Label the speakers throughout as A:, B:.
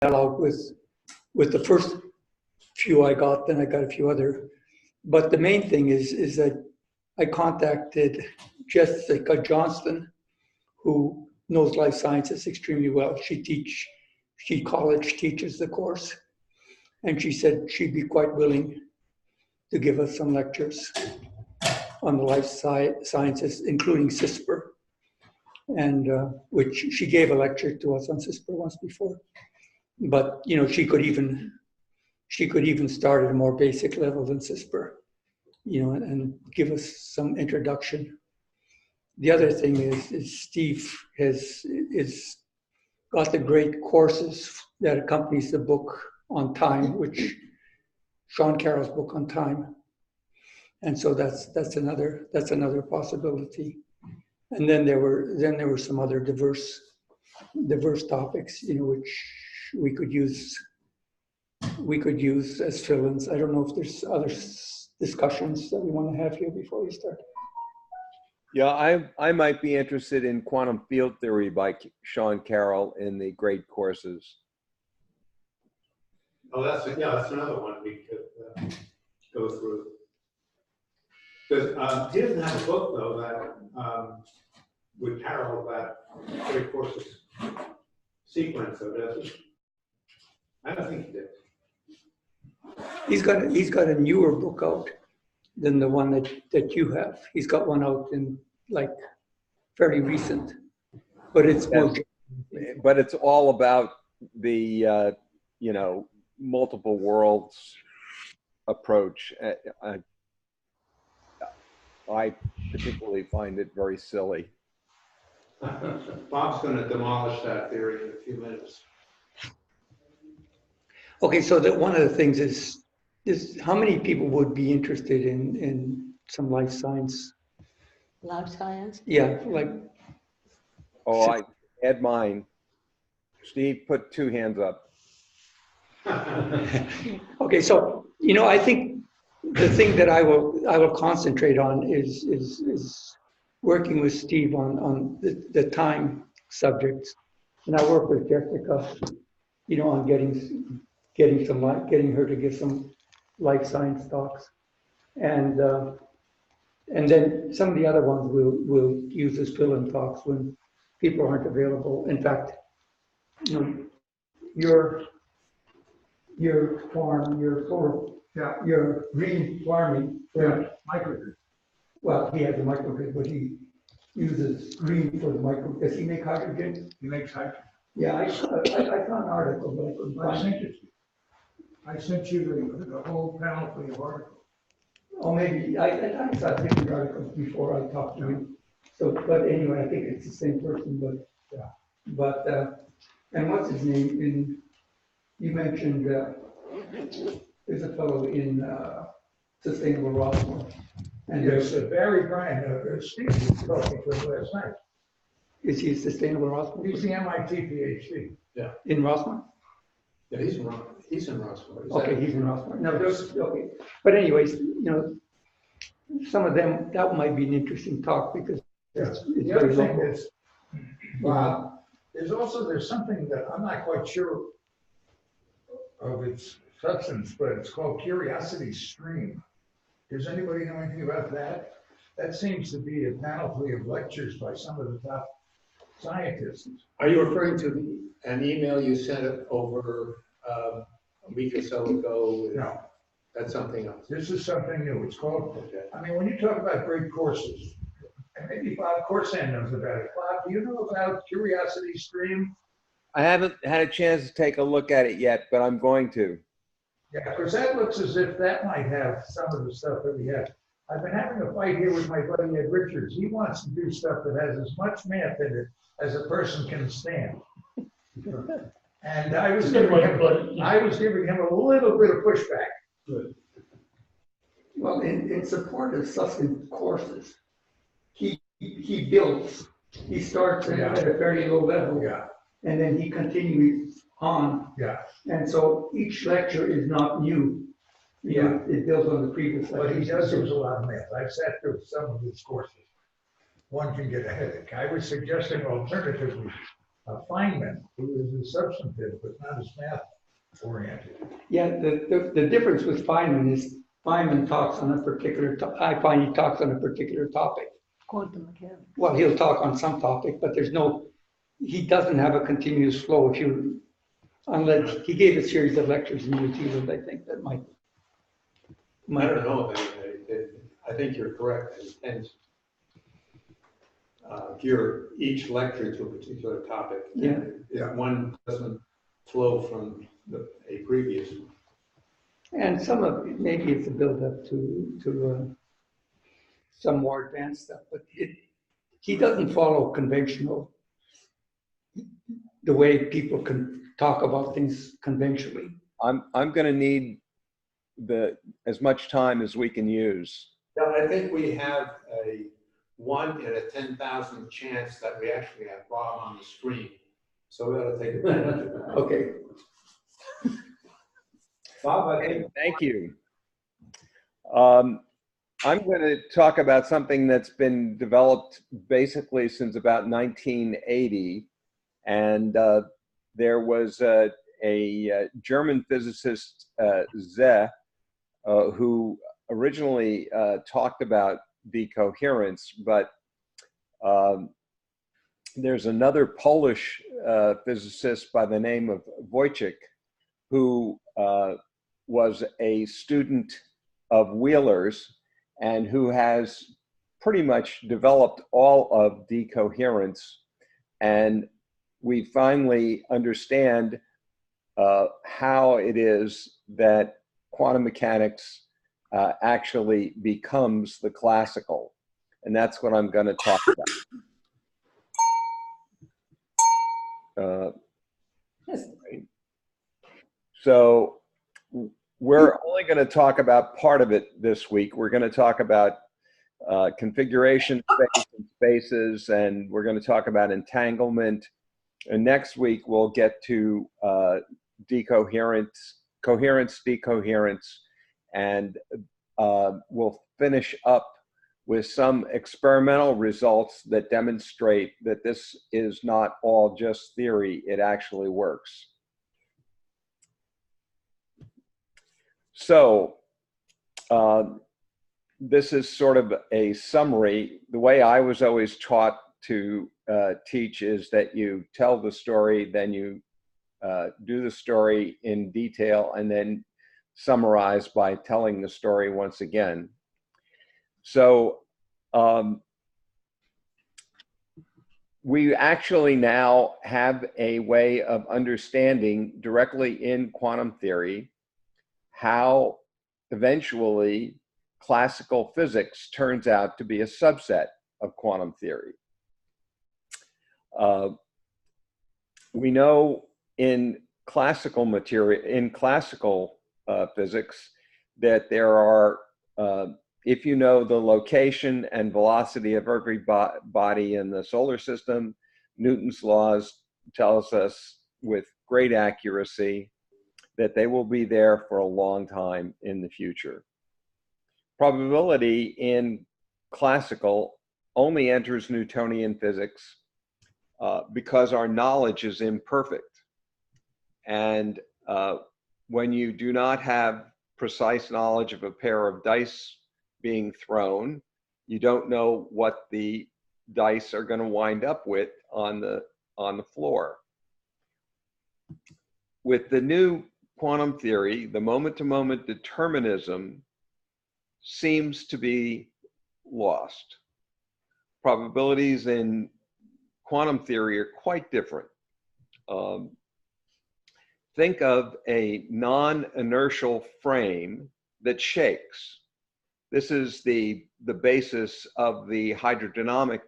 A: out with the first few I got, then I got a few other. But the main thing is that I contacted Jessica Johnston, who knows life sciences extremely well. She college teaches the course, and she said she'd be quite willing to give us some lectures on the life sciences, including CRISPR, and which she gave a lecture to us on CRISPR once before. But you know, she could even start at a more basic level than CRISPR, you know, and give us some introduction. The other thing is Steve is got the great courses that accompanies the book on time, which Sean Carroll's book on time, and so that's another possibility. And then there were some other diverse topics, you know, which we could use as fill-ins. I don't know if there's other discussions that we want to have here before we start.
B: Yeah, I might be interested in quantum field theory by Sean Carroll in the great courses.
C: Oh, that's another one we could go through. Because he doesn't have a book though that with Carroll that great courses sequence, so does he? I don't think he did.
A: He's got a newer book out than the one that you have. He's got one out in like very recent, but it's more.
B: But it's all about the you know, multiple worlds approach. I particularly find it very silly.
C: Bob's going to demolish that theory in a few minutes.
A: Okay, so that one of the things is how many people would be interested in some life science?
D: Life science?
A: Yeah, like.
B: Oh, I add mine. Steve, put 2 hands up.
A: Okay, so you know, I think the thing that I will concentrate on is working with Steve on the time subjects, and I work with Jessica, you know, on getting her to give some life science talks, and then some of the other ones we'll use as fill-in talks when people aren't available. In fact, you know, your farm, your solar, your green farming, microgrid. Well, he has a microgrid, but he uses green for the micro. Does he make hydrogen?
E: He makes hydrogen.
A: Yeah, I saw an article, but I couldn't find it.
E: I sent you the whole panel for your article.
A: Oh, maybe I saw different articles before I talked to him. So, but anyway, I think it's the same person. But yeah, but and what's his name? You mentioned there's a fellow in Sustainable Rossmore, and
E: Yes, Barry Bryan, Steve was talking to him last night.
A: Is he Sustainable Rossmore?
E: He's the MIT PhD.
C: Yeah.
A: In Rossmore?
C: Yeah, he's in Rossmore.
A: Okay, he's in Rossmore. No, there's okay. But anyways, you know, some of them, that might be an interesting talk because it's
E: The other
A: very
E: thing
A: local.
E: is, there's something that I'm not quite sure of its substance, but it's called Curiosity Stream. Does anybody know anything about that? That seems to be a panoply of lectures by some of the top scientists.
C: Are you referring to an email you sent over a week or so ago?
E: No,
C: That's something else.
E: this is something new. It's called, I mean, when you talk about great courses, and maybe Bob Corsan knows about it. Bob, do you know about Curiosity Stream?
B: I haven't had a chance to take a look at it yet, but I'm going to.
E: Yeah, because that looks as if that might have some of the stuff that we have. I've been having a fight here with my buddy Ed Richards. He wants to do stuff that has as much math in it as a person can stand. And I was giving him a little bit of pushback.
A: Good. Well, in support of Susskind courses, he builds. He starts at a very low level.
E: Yeah.
A: And then he continues on.
E: Yeah.
A: And so each lecture is not new. You know, it builds on the previous lecture.
E: But he does use a lot of math. I've sat through some of his courses. One can get a headache. I was suggesting alternatively, Feynman, who is substantive but not as math oriented.
A: Yeah, the difference with Feynman is Feynman talks on a particular, I find he talks on a particular topic.
D: Quantum mechanics.
A: Well, he'll talk on some topic, but he doesn't have a continuous flow. Unless he gave a series of lectures in New Zealand, I think that might.
C: I don't know, I think you're correct. It depends. Each lecture to a particular topic.
A: Yeah.
C: If one doesn't flow from a previous one.
A: And some of it, maybe it's a build-up to some more advanced stuff, but he doesn't follow conventional, the way people can talk about things conventionally.
B: I'm going to need as much time as we can use.
C: Yeah, I think we have a 1 in a 10,000 chance that we actually have Bob on the screen. So we ought to take advantage of that.
A: Okay.
C: Bob, I think.
B: Thank you. I'm going to talk about something that's been developed basically since about 1980. And there was a German physicist, Zeh, who originally talked about decoherence, but there's another Polish physicist by the name of Wojcik, who was a student of Wheeler's and who has pretty much developed all of decoherence. And we finally understand how it is that quantum mechanics actually becomes the classical. And that's what I'm going to talk about. So we're only going to talk about part of it this week. We're going to talk about configuration space and spaces, and we're going to talk about entanglement. And next week we'll get to decoherence, coherence, decoherence, and we'll finish up with some experimental results that demonstrate that this is not all just theory, it actually works. So this is sort of a summary. The way I was always taught to teach is that you tell the story, then you do the story in detail, and then summarize by telling the story once again. So we actually now have a way of understanding directly in quantum theory how eventually classical physics turns out to be a subset of quantum theory. We know in classical material, in classical physics, that there are, if you know the location and velocity of every body in the solar system, Newton's laws tells us with great accuracy that they will be there for a long time in the future. Probability in classical only enters Newtonian physics because our knowledge is imperfect. And when you do not have precise knowledge of a pair of dice being thrown, you don't know what the dice are going to wind up with on the floor. With the new quantum theory, the moment-to-moment determinism seems to be lost. Probabilities in quantum theory are quite different. Think of a non-inertial frame that shakes. This is the basis of the hydrodynamic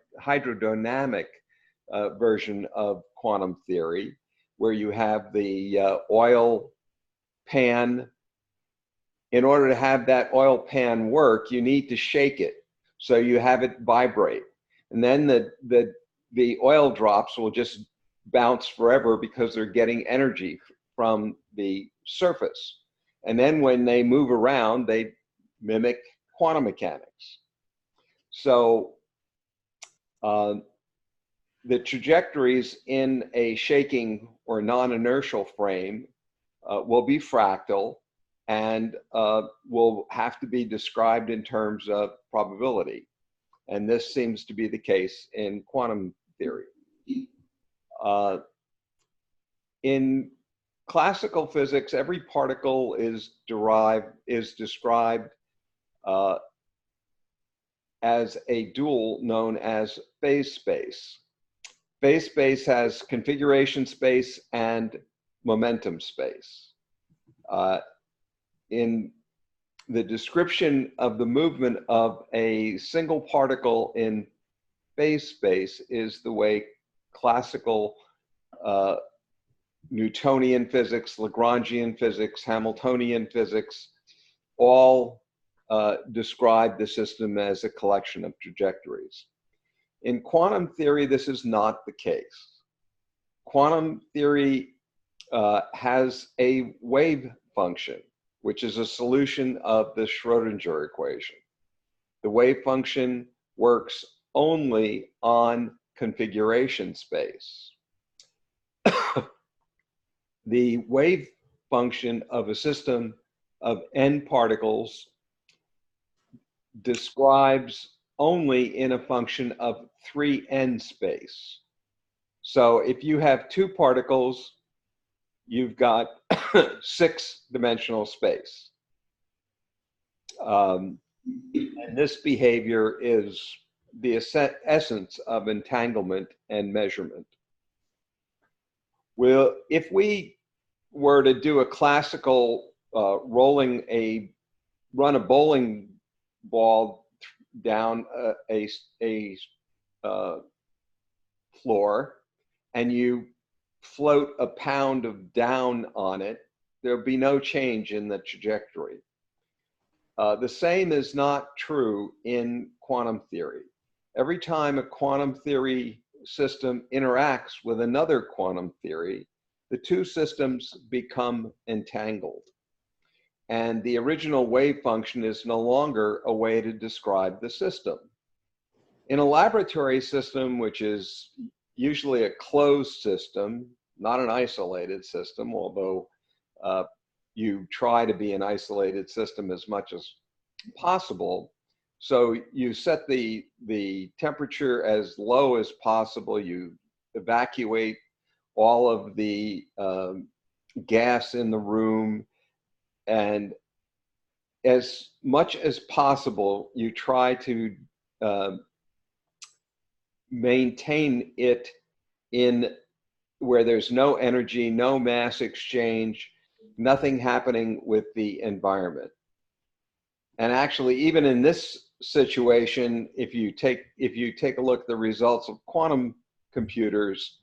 B: version of quantum theory, where you have the oil pan. In order to have that oil pan work, you need to shake it, so you have it vibrate. And then the oil drops will just bounce forever because they're getting energy from the surface. And then when they move around, they mimic quantum mechanics. So the trajectories in a shaking or non-inertial frame will be fractal and will have to be described in terms of probability. And this seems to be the case in quantum theory. In classical physics, every particle is described as a dual known as phase space. Phase space has configuration space and momentum space. In the description of the movement of a single particle in phase space is the way classical Newtonian physics, Lagrangian physics, Hamiltonian physics all describe the system as a collection of trajectories. In quantum theory, this is not the case. Quantum theory has a wave function, which is a solution of the Schrodinger equation. The wave function works only on configuration space. The wave function of a system of n particles describes only in a function of 3n space. So if you have two particles, you've got 6-dimensional space. And this behavior is the essence of entanglement and measurement. Well, if we were to do a classical run a bowling ball down a floor, and you float a pound of down on it, there'll be no change in the trajectory. The same is not true in quantum theory. Every time a quantum theory system interacts with another quantum theory, the two systems become entangled. And the original wave function is no longer a way to describe the system. In a laboratory system, which is usually a closed system, not an isolated system, although you try to be an isolated system as much as possible. So you set the temperature as low as possible, you evacuate all of the gas in the room, and as much as possible, you try to maintain it in where there's no energy, no mass exchange, nothing happening with the environment. And actually, even in this situation, if you take a look at the results of quantum computers,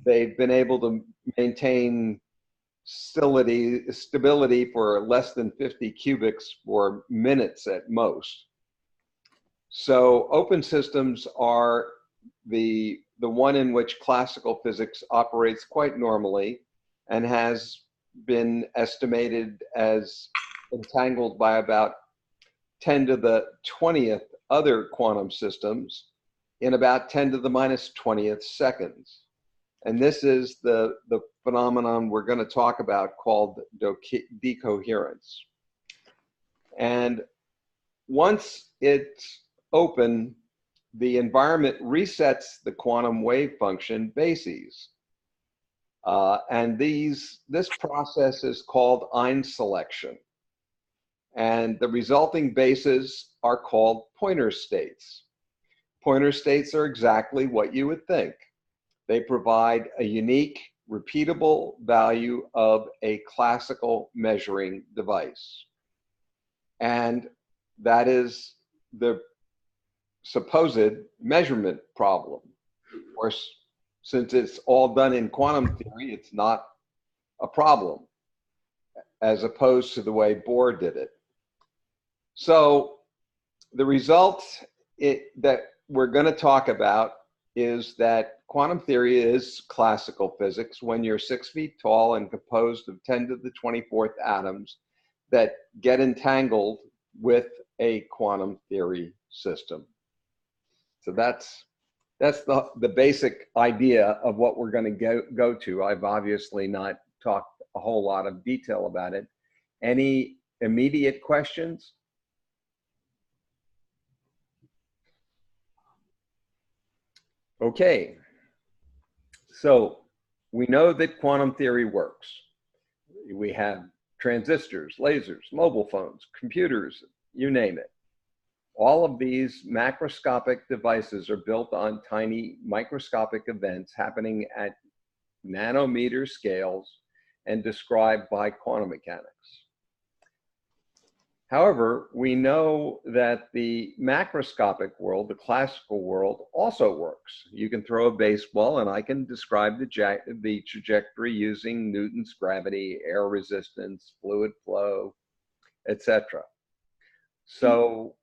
B: they've been able to maintain stability for less than 50 cubics for minutes at most. So open systems are the one in which classical physics operates quite normally and has been estimated as entangled by about 10 to the 20th other quantum systems in about 10 to the minus 20th seconds. And this is the phenomenon we're going to talk about called decoherence. And once it's open, the environment resets the quantum wave function bases. And this process is called Ein selection. And the resulting bases are called pointer states. Pointer states are exactly what you would think. They provide a unique, repeatable value of a classical measuring device. And that is the supposed measurement problem. Of course, since it's all done in quantum theory, it's not a problem, as opposed to the way Bohr did it. So the result that we're going to talk about is that quantum theory is classical physics when you're 6 feet tall and composed of 10 to the 24th atoms that get entangled with a quantum theory system. So that's That's the basic idea of what we're going to go to. I've obviously not talked a whole lot of detail about it. Any immediate questions? Okay. So we know that quantum theory works. We have transistors, lasers, mobile phones, computers, you name it. All of these macroscopic devices are built on tiny microscopic events happening at nanometer scales and described by quantum mechanics. However, we know that the macroscopic world, the classical world, also works. You can throw a baseball and I can describe the trajectory using Newton's gravity, air resistance, fluid flow, etc. So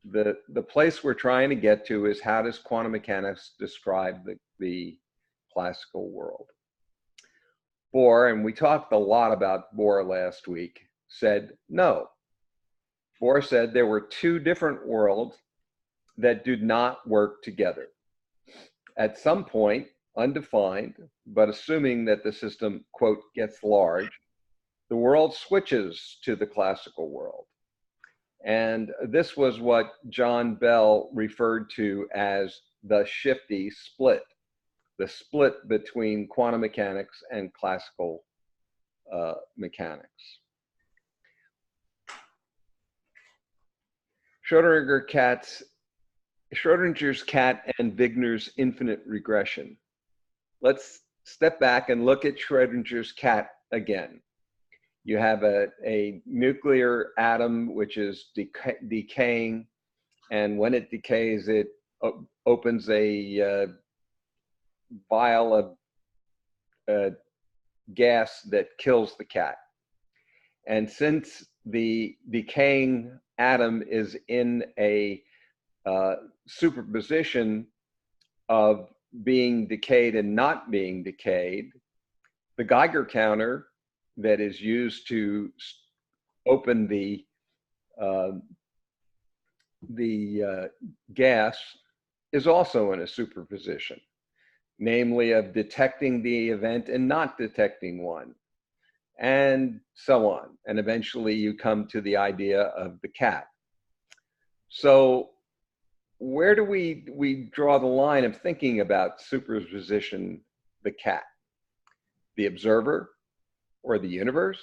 B: the place we're trying to get to is, how does quantum mechanics describe the classical world? Bohr, and we talked a lot about Bohr last week, said no. Bohr said there were two different worlds that do not work together. At some point, undefined, but assuming that the system, quote, gets large, the world switches to the classical world. And this was what John Bell referred to as the shifty split, the split between quantum mechanics and classical mechanics. Schrödinger's cat and Wigner's infinite regression. Let's step back and look at Schrödinger's cat again. You have a nuclear atom which is decaying, and when it decays, it opens a vial of gas that kills the cat. And since the decaying atom is in a superposition of being decayed and not being decayed, the Geiger counter that is used to open the gas is also in a superposition, namely of detecting the event and not detecting one, and so on. And eventually you come to the idea of the cat. So where do we draw the line of thinking about superposition, the cat? The observer or the universe?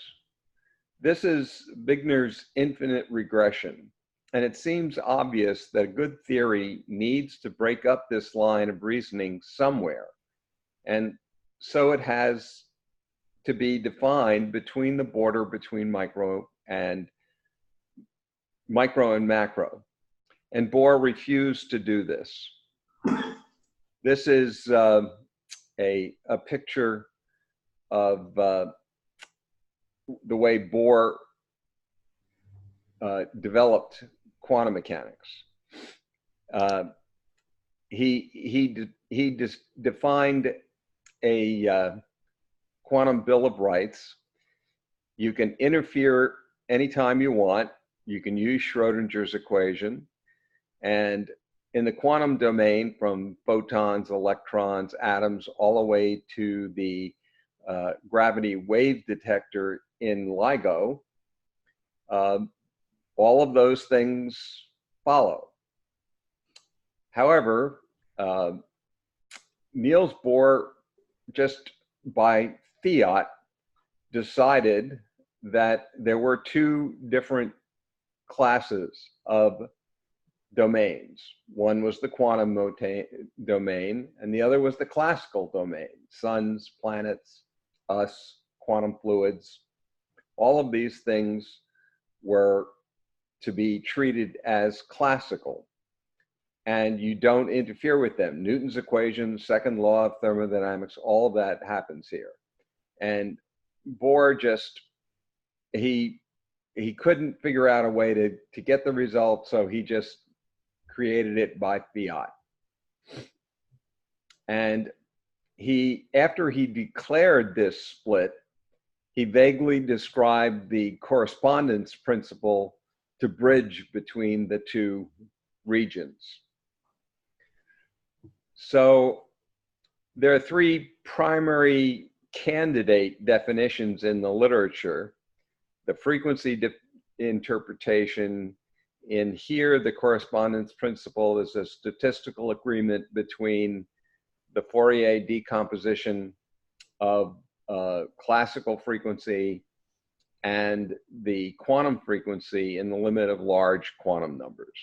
B: This is Wigner's infinite regression. And it seems obvious that a good theory needs to break up this line of reasoning somewhere. And so it has to be defined between the border between micro and macro. And Bohr refused to do this. This is a picture of the way Bohr developed quantum mechanics. He just defined a quantum bill of rights. You can interfere anytime you want. You can use Schrödinger's equation. And in the quantum domain, from photons, electrons, atoms, all the way to the gravity wave detector in LIGO, all of those things follow. However, Niels Bohr, just by fiat, decided that there were two different classes of domains. One was the quantum domain, and the other was the classical domain. Suns, planets, us, quantum fluids, all of these things were to be treated as classical, and you don't interfere with them. Newton's equation, second law of thermodynamics, all of that happens here. And Bohr just, he couldn't figure out a way to get the result, so he just created it by fiat. And after he declared this split, he vaguely described the correspondence principle to bridge between the two regions. So there are three primary candidate definitions in the literature. The frequency interpretation. In here, the correspondence principle is a statistical agreement between the Fourier decomposition of classical frequency and the quantum frequency in the limit of large quantum numbers.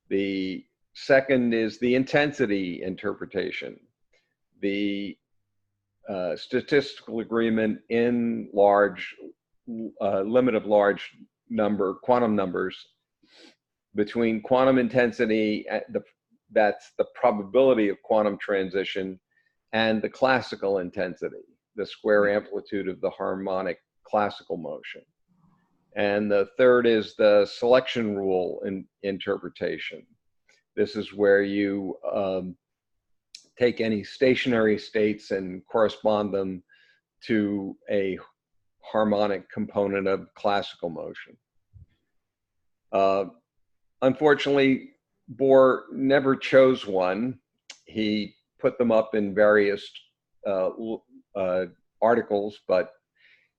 B: The second is the intensity interpretation. The statistical agreement in large limit of large number quantum numbers between quantum intensity, that's the probability of quantum transition, and the classical intensity, the square amplitude of the harmonic classical motion. And the third is the selection rule interpretation. This is where you take any stationary states and correspond them to a harmonic component of classical motion. Unfortunately, Bohr never chose one. He put them up in various articles, but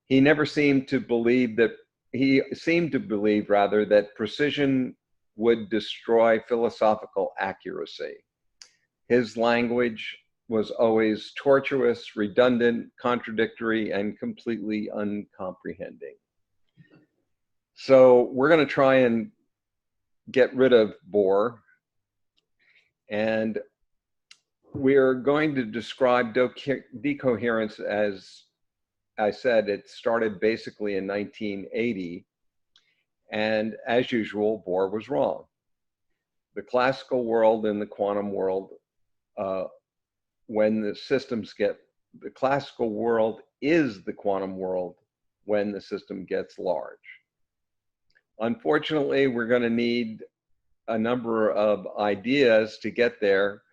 B: he never seemed to believe that, he seemed to believe rather that precision would destroy philosophical accuracy. His language was always tortuous, redundant, contradictory, and completely uncomprehending. So we're going to try and get rid of Bohr, and we're going to describe decoherence. As I said, it started basically in 1980, and as usual, Bohr was wrong. The classical world and the quantum world, when the systems get, the classical world is the quantum world when the system gets large. Unfortunately, we're going to need a number of ideas to get there.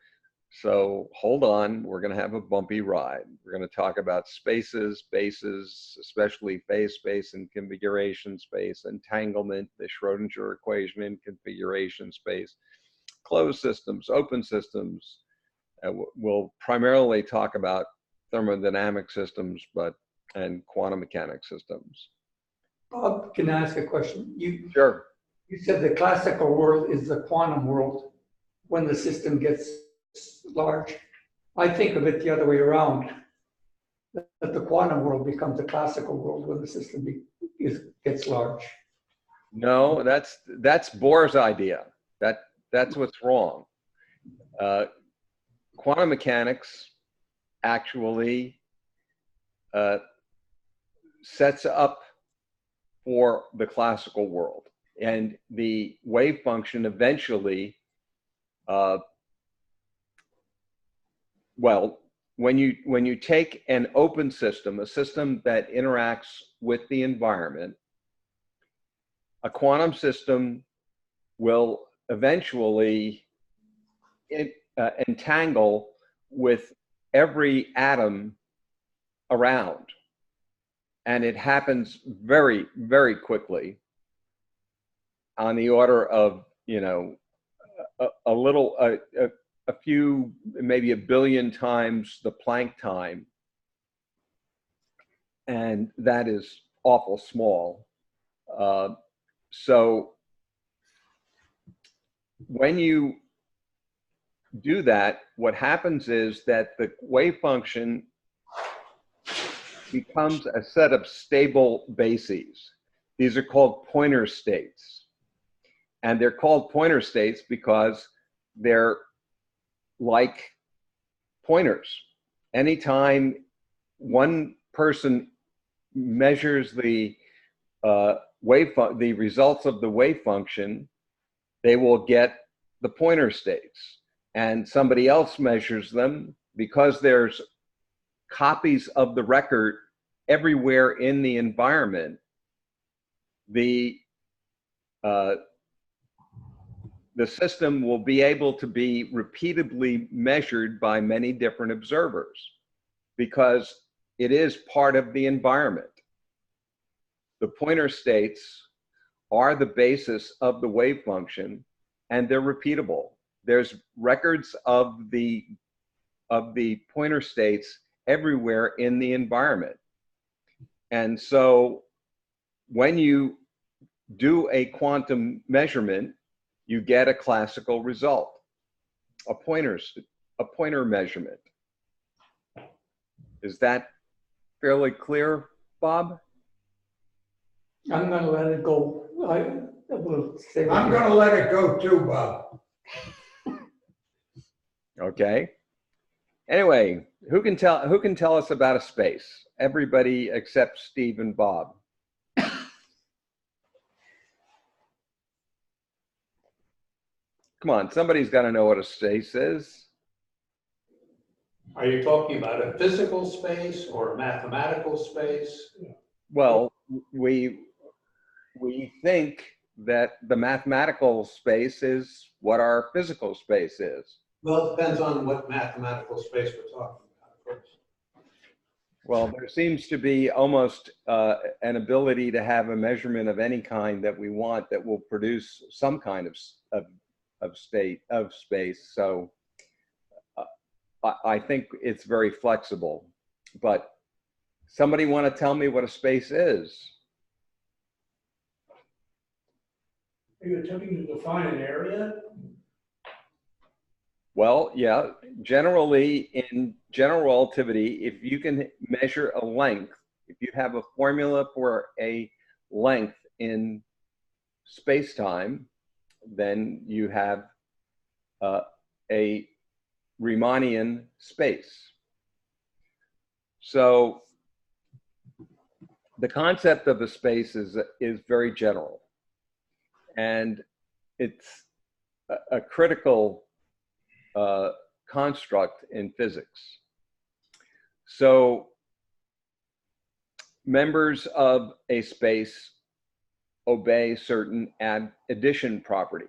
B: So hold on, we're going to have a bumpy ride. We're going to talk about spaces, bases, especially phase space and configuration space, entanglement, the Schrodinger equation in configuration space, closed systems, open systems. We'll primarily talk about thermodynamic systems, and quantum mechanics systems.
A: Bob, can I ask a question?
B: Sure.
A: You said the classical world is the quantum world when the system gets large. I think of it the other way around, that the quantum world becomes the classical world when the system gets large.
B: No, that's Bohr's idea. That's what's wrong. Quantum mechanics actually sets up for the classical world, and the wave function eventually, well, when you take an open system, a system that interacts with the environment, a quantum system will eventually entangle with every atom around. And it happens very, very quickly, on the order of, a few, maybe a billion times the Planck time. And that is awful small. So when you do that, what happens is that the wave function becomes a set of stable bases. These are called pointer states. And they're called pointer states because they're like pointers. Anytime one person measures the the results of the wave function, they will get the pointer states. And somebody else measures them, because there's copies of the record everywhere in the environment. The system will be able to be repeatedly measured by many different observers because it is part of the environment. The pointer states are the basis of the wave function, and they're repeatable. there's records of the Pointer states everywhere in the environment. And so when you do a quantum measurement, you get a classical result, a pointer measurement. Is that fairly clear, Bob?
A: I'm gonna let it go. I will say.
E: I'm gonna let it go too, Bob.
B: Okay. Anyway, who can tell us about a space? Everybody except Steve and Bob. Come on, somebody's got to know what a space is.
F: Are you talking about a physical space or a mathematical space?
B: Well, we think that the mathematical space is what our physical space is.
F: Well, it depends on what mathematical space we're talking about, of course.
B: Well, there seems to be almost an ability to have a measurement of any kind that we want that will produce some kind of space. So I think it's very flexible. But somebody want to tell me what a space is?
G: Are you attempting to define an area?
B: Well, yeah, generally in general relativity, if you can measure a length, if you have a formula for a length in space-time, then you have a Riemannian space. So the concept of a space is very general, and it's a critical construct in physics. So members of a space obey certain addition properties.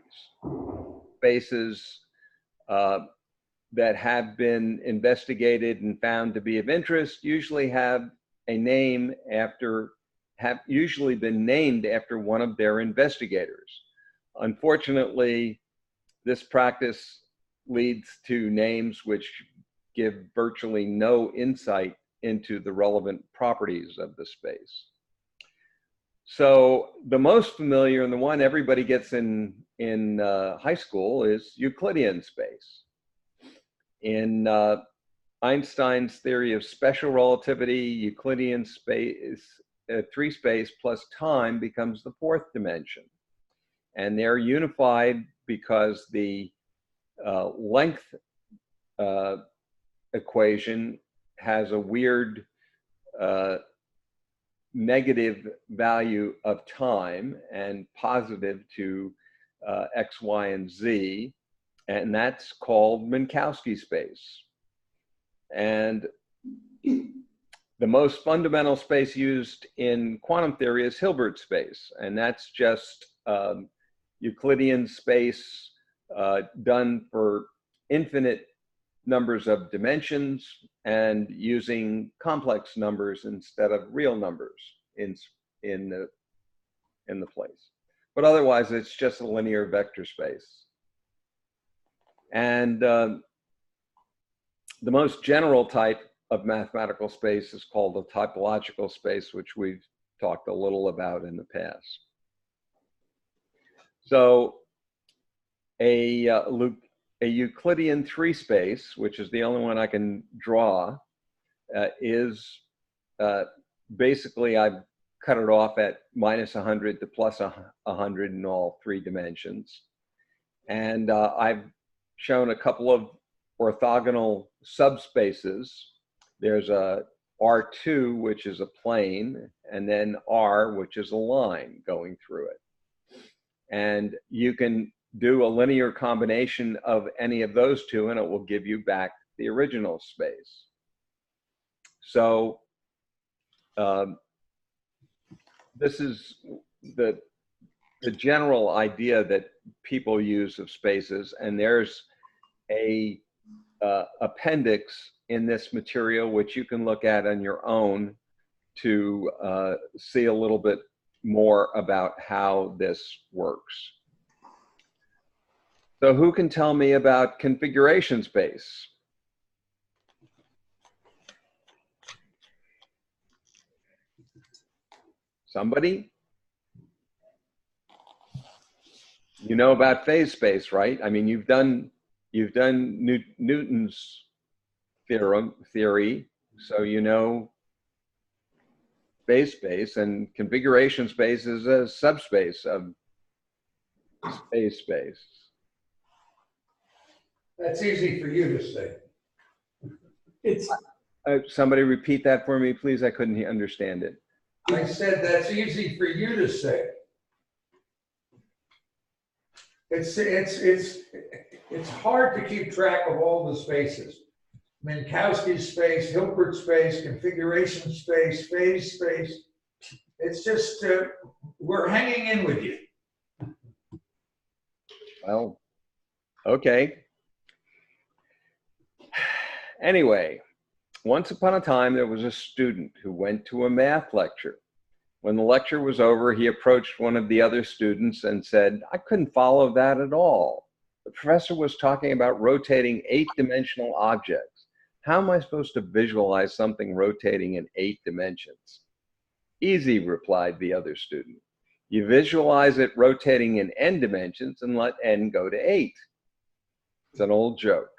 B: Spaces that have been investigated and found to be of interest usually have a name after, have usually been named after one of their investigators. Unfortunately, this practice leads to names which give virtually no insight into the relevant properties of the space. So the most familiar and the one everybody gets in high school is Euclidean space. In Einstein's theory of special relativity, Euclidean space, 3 space plus time becomes the 4th dimension. And they're unified because the length equation has a weird negative value of time and positive to X, Y, and Z, and that's called Minkowski space. And the most fundamental space used in quantum theory is Hilbert space, and that's just Euclidean space done for infinite numbers of dimensions and using complex numbers instead of real numbers in the place. But otherwise, it's just a linear vector space. And the most general type of mathematical space is called a topological space, which we've talked a little about in the past. So a Euclidean 3 space, which is the only one I can draw, is basically, I've cut it off at -100 to +100 in all 3 dimensions. And I've shown a couple of orthogonal subspaces. There's a R2, which is a plane, and then R, which is a line going through it. And you can do a linear combination of any of those two, and it will give you back the original space. So this is the general idea that people use of spaces, and there's a appendix in this material which you can look at on your own to see a little bit more about how this works. So who can tell me about configuration space? Somebody? You know about phase space, right? I mean, you've done Newton's theory, so you know phase space, and configuration space is a subspace of phase space.
E: That's easy for you to say.
A: It's,
B: Somebody repeat that for me, please. I couldn't understand it.
E: I said that's easy for you to say. It's hard to keep track of all the spaces. Minkowski's space, Hilbert space, configuration space, phase space. It's just, we're hanging in with you.
B: Well, okay. Anyway, once upon a time, there was a student who went to a math lecture. When the lecture was over, he approached one of the other students and said, "I couldn't follow that at all. The professor was talking about rotating 8-dimensional objects. How am I supposed to visualize something rotating in 8 dimensions?" "Easy," replied the other student. "You visualize it rotating in n dimensions and let n go to 8. It's an old joke.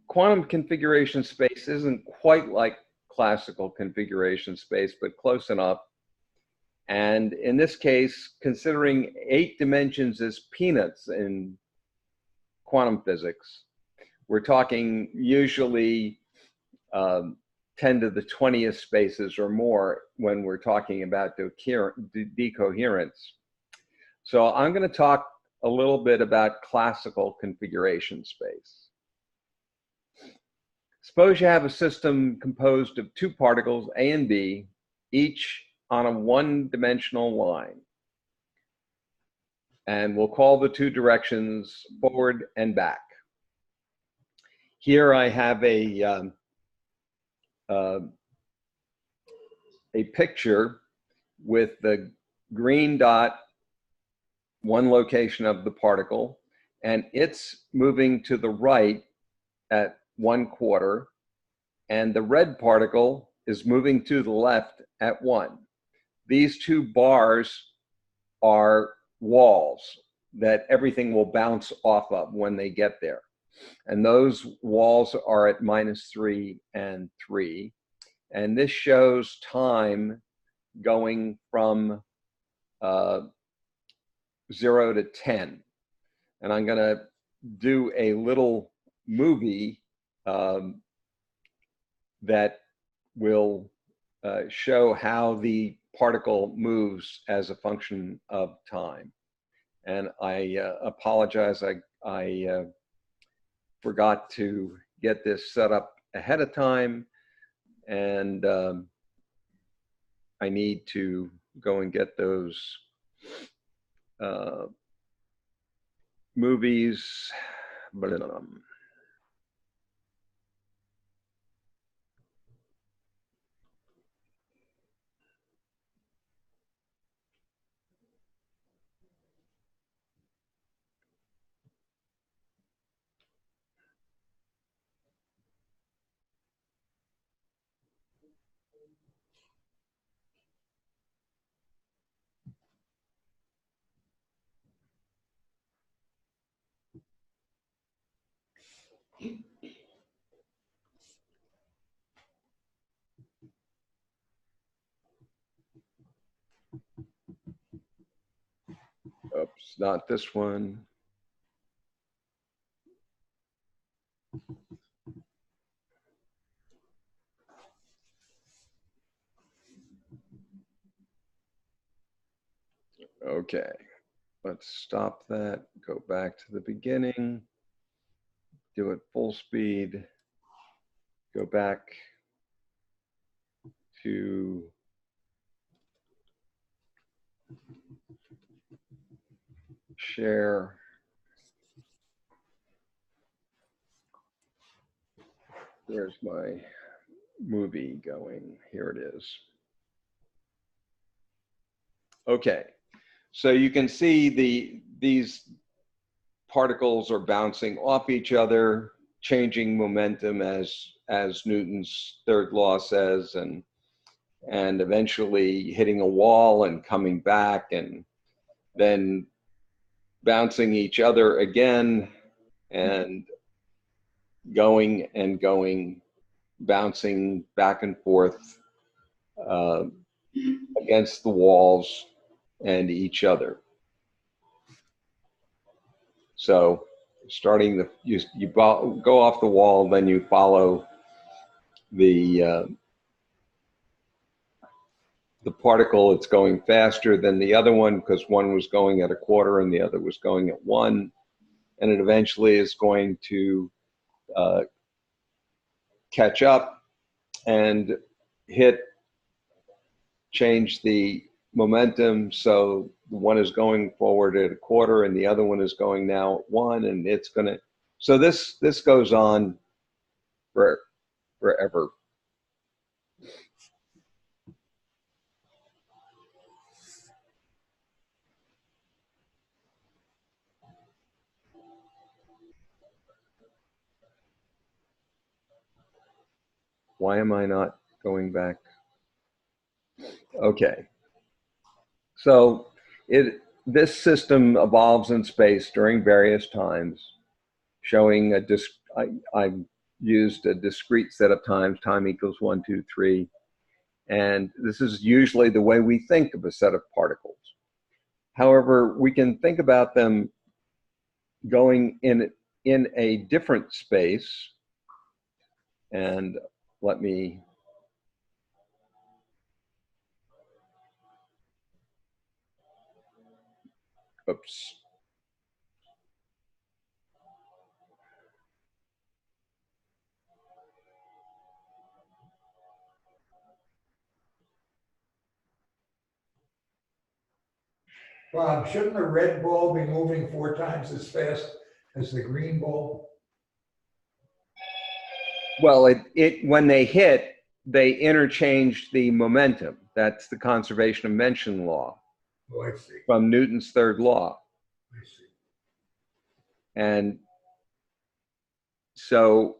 B: Quantum configuration space isn't quite like classical configuration space, but close enough. And in this case, considering 8 dimensions as peanuts in quantum physics, we're talking usually 10 to the 20th spaces or more when we're talking about decoherence. So I'm going to talk a little bit about classical configuration space. Suppose you have a system composed of 2 particles, A and B, each on a 1-dimensional line. And we'll call the 2 directions forward and back. Here I have a picture with the green dot, one location of the particle, and it's moving to the right at 1/4, and the red particle is moving to the left at 1. These 2 bars are walls that everything will bounce off of when they get there. And those walls are at -3 and 3. And this shows time going from 0 to 10. And I'm going to do a little movie that will show how the particle moves as a function of time. And I apologize, I forgot to get this set up ahead of time, and I need to go and get those movies. Oops, not this one. Okay, let's stop that, go back to the beginning, do it full speed, go back to share. Where's my movie going? Here it is. Okay, So you can see these particles are bouncing off each other, changing momentum as Newton's third law says, and eventually hitting a wall and coming back and then bouncing each other again and going, bouncing back and forth uh, against the walls and each other. So starting you go off the wall, then you follow the particle. It's going faster than the other one because one was going at a quarter and the other was going at 1, and it eventually is going to catch up and change the momentum. So one is going forward at a quarter and the other one is going now at 1, and it's going to, so this goes on forever. Why am I not going back? Okay. So this system evolves in space during various times, showing I used a discrete set of times, time equals 1, 2, 3. And this is usually the way we think of a set of particles. However, we can think about them going in a different space. And let me oops.
E: Bob, shouldn't the red ball be moving 4 times as fast as the green ball?
B: Well, when they hit, they interchange the momentum. That's the conservation of motion law
E: Oh, I see.
B: from Newton's third law.
E: I see.
B: And so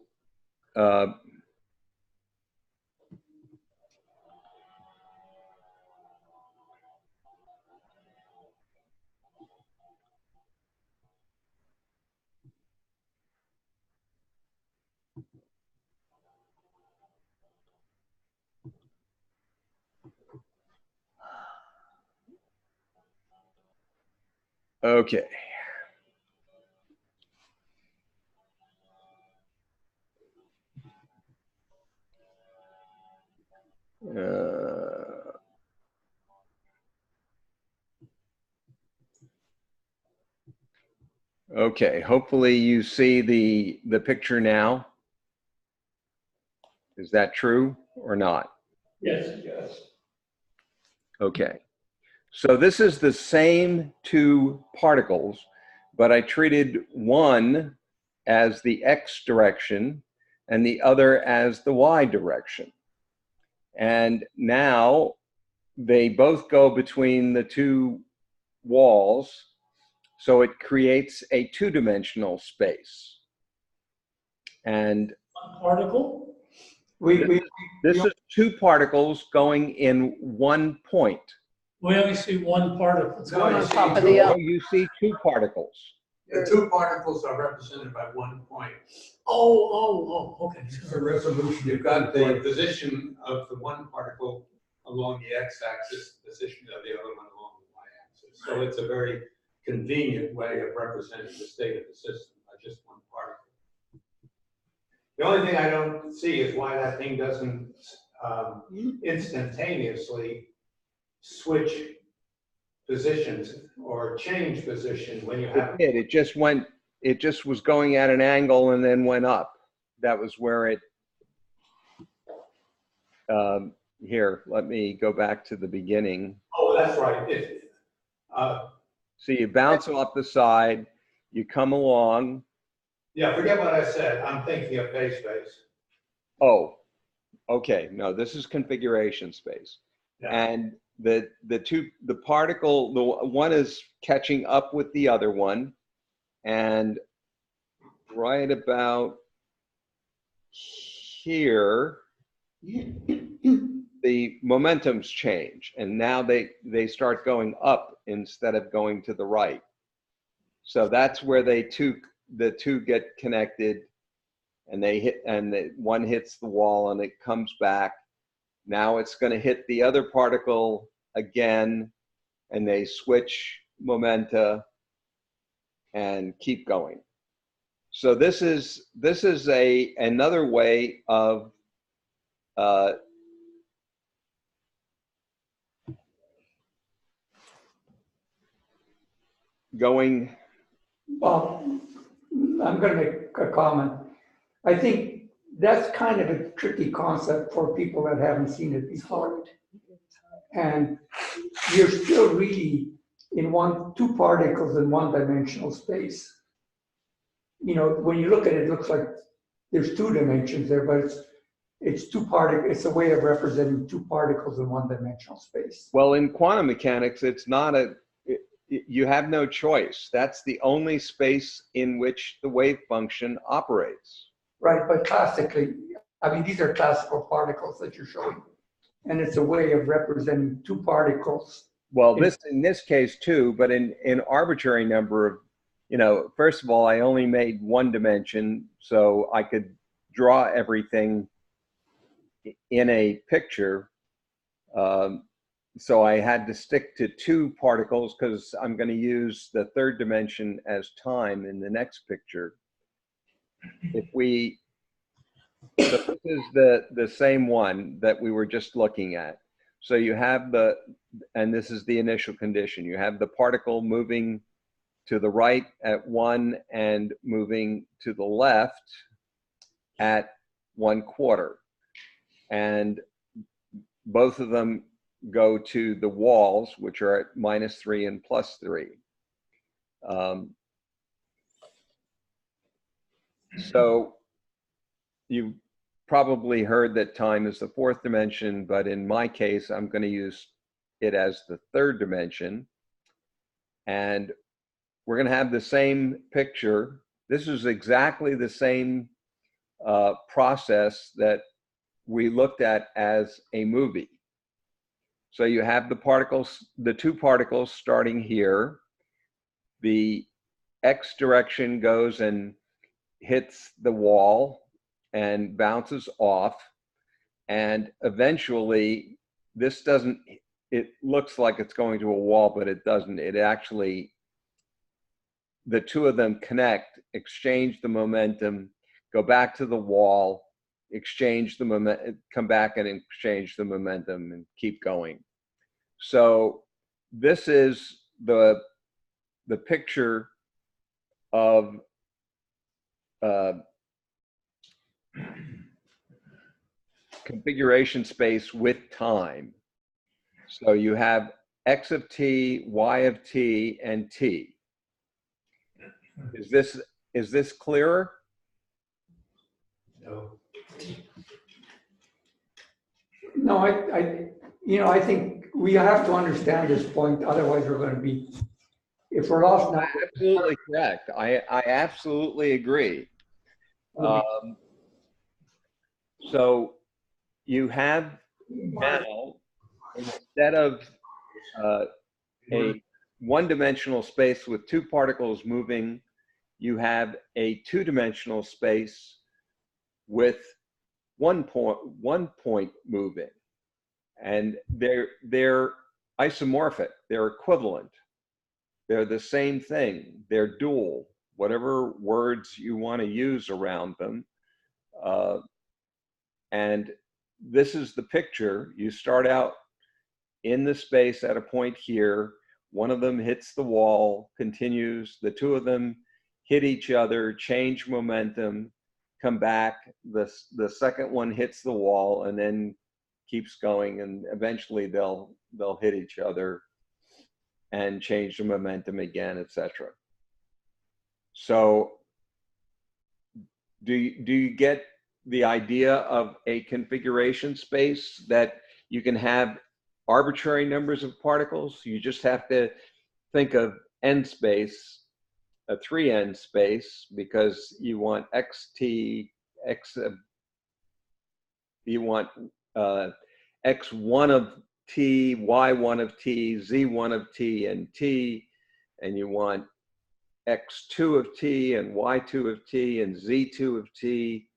B: okay. Okay, hopefully you see the picture now. Is that true or not?
G: Yes, yes.
B: Okay, so this is the same 2 particles, but I treated one as the X direction and the other as the Y direction. And now they both go between the 2 walls, so it creates a 2-dimensional space. And
G: Particle?
B: this is 2 particles going in 1 point.
G: We only see one particle.
F: No,
D: One
F: you
D: on
F: see
D: top of
F: two-
D: the
B: Oh,
D: other.
B: you see 2 particles.
F: The 2 particles are represented by 1 point.
G: Okay.
E: It's a resolution.
F: You've got the position of the one particle along the x-axis, the position of the other one along the y-axis. So it's a very convenient way of representing the state of the system by just one particle. The only thing I don't see is why that thing doesn't instantaneously switch positions or change position when you have.
B: It just was going at an angle and then went up. That was where it, here, let me go back to the beginning.
F: Oh, that's right.
B: So you bounce off the side, you come along.
F: Yeah, forget what I said. I'm thinking of phase space.
B: Oh, okay. No, this is configuration space.
F: Yeah.
B: And the particle, the one is catching up with the other one, and right about here, the momentums change, and now they start going up instead of going to the right. So that's where the two get connected, and they hit, and one hits the wall and it comes back. Now it's going to hit the other particle again, and they switch momenta and keep going. So this is another way of going.
A: Well, I'm going to make a comment. I think that's kind of a tricky concept for people that haven't seen it before. And you're still really in two particles in one-dimensional space. You know, when you look at it, it looks like there's two dimensions there, but it's a way of representing two particles in one-dimensional space.
B: Well, in quantum mechanics, it's not you have no choice. That's the only space in which the wave function operates.
A: Right, but classically, I mean, these are classical particles that you're showing. And it's a way of representing two particles.
B: Well, in this case too, but in arbitrary number of, first of all, I only made one dimension, so I could draw everything in a picture. So I had to stick to two particles because I'm going to use the third dimension as time in the next picture. So this is the same one that we were just looking at. So you have and this is the initial condition. You have the particle moving to the right at 1 and moving to the left at 1/4. And both of them go to the walls, which are at -3 and +3. So you probably heard that time is the fourth dimension, but in my case, I'm going to use it as the third dimension. And we're going to have the same picture. This is exactly the same process that we looked at as a movie. So you have the two particles starting here. The X direction goes and hits the wall and bounces off. And eventually, it looks like it's going to a wall, but it doesn't. It actually, the two of them connect, exchange the momentum, go back to the wall, exchange the momentum, come back and exchange the momentum, and keep going. So this is the picture of configuration space with time. So you have X of t, Y of t, and t. Is this clearer?
C: No.
A: No, I think we have to understand this point. Otherwise, we're going to be, if we're lost now.
B: Absolutely correct. I absolutely agree. So you have now, instead of a one-dimensional space with two particles moving, you have a two-dimensional space with one point moving, and they're isomorphic. They're equivalent. They're the same thing. They're dual. Whatever words you want to use around them. And this is the picture. You start out in the space at a point here. One of them hits the wall, continues. The two of them hit each other, change momentum, come back. The second one hits the wall and then keeps going, and eventually they'll hit each other and change the momentum again, etc. So do you get the idea of a configuration space that you can have arbitrary numbers of particles. You just have to think of n space, a 3n space, because you want you want x1 of t, y1 of t, z1 of t, and t, and you want x2 of t and y2 of t and z2 of t,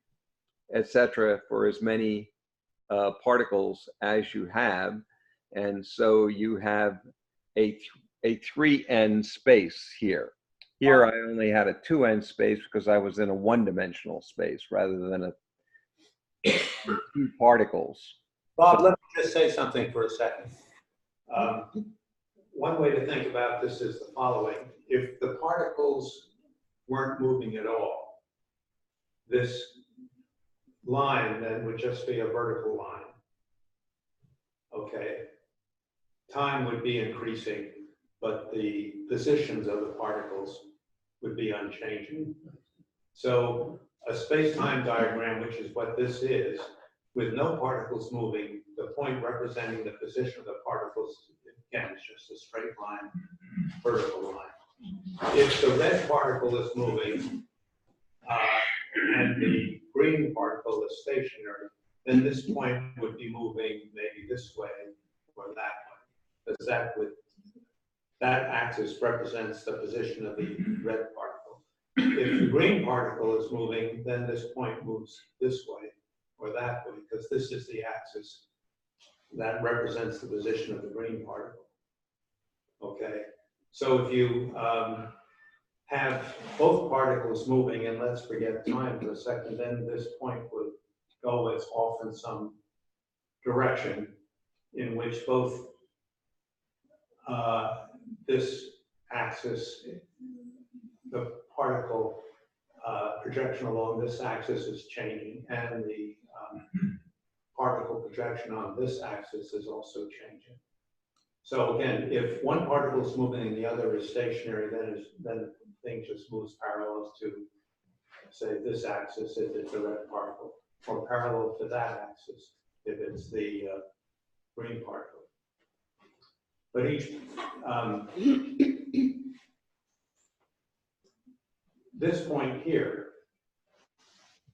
B: etc., for as many particles as you have. And so you have a 3n space here. Here I only had a 2n space because I was in a one-dimensional space rather than a two particles.
C: Bob, let me just say something for a second. One way to think about this is the following. If the particles weren't moving at all, this line then would just be a vertical line. Okay. Time would be increasing, but the positions of the particles would be unchanging. So a space-time diagram, which is what this is, with no particles moving, the point representing the position of the particles, again, is just a straight line, vertical line. If the red particle is moving and the green particle is stationary, then this point would be moving maybe this way or that way, because that axis represents the position of the red particle. If the green particle is moving, then this point moves this way or that way, because this is the axis that represents the position of the green particle. Okay, so if you have both particles moving, and let's forget time for a second, then this point would go as off in some direction in which both this axis, the particle projection along this axis is changing, and the particle projection on this axis is also changing. So again, if one particle is moving and the other is stationary, then the thing just moves parallel to, say, this axis if it's a red particle, or parallel to that axis if it's the green particle. But each this point here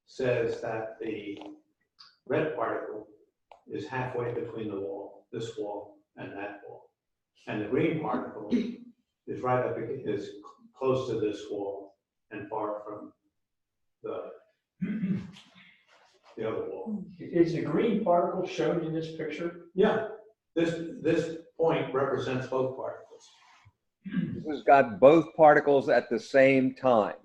C: says that the red particle is halfway between the wall, this wall, and that wall. And the green particle is right up, is close to this wall and far from the other wall.
G: Is the green particle shown in this picture?
C: Yeah, this point represents both particles.
B: This has got both particles at the same time.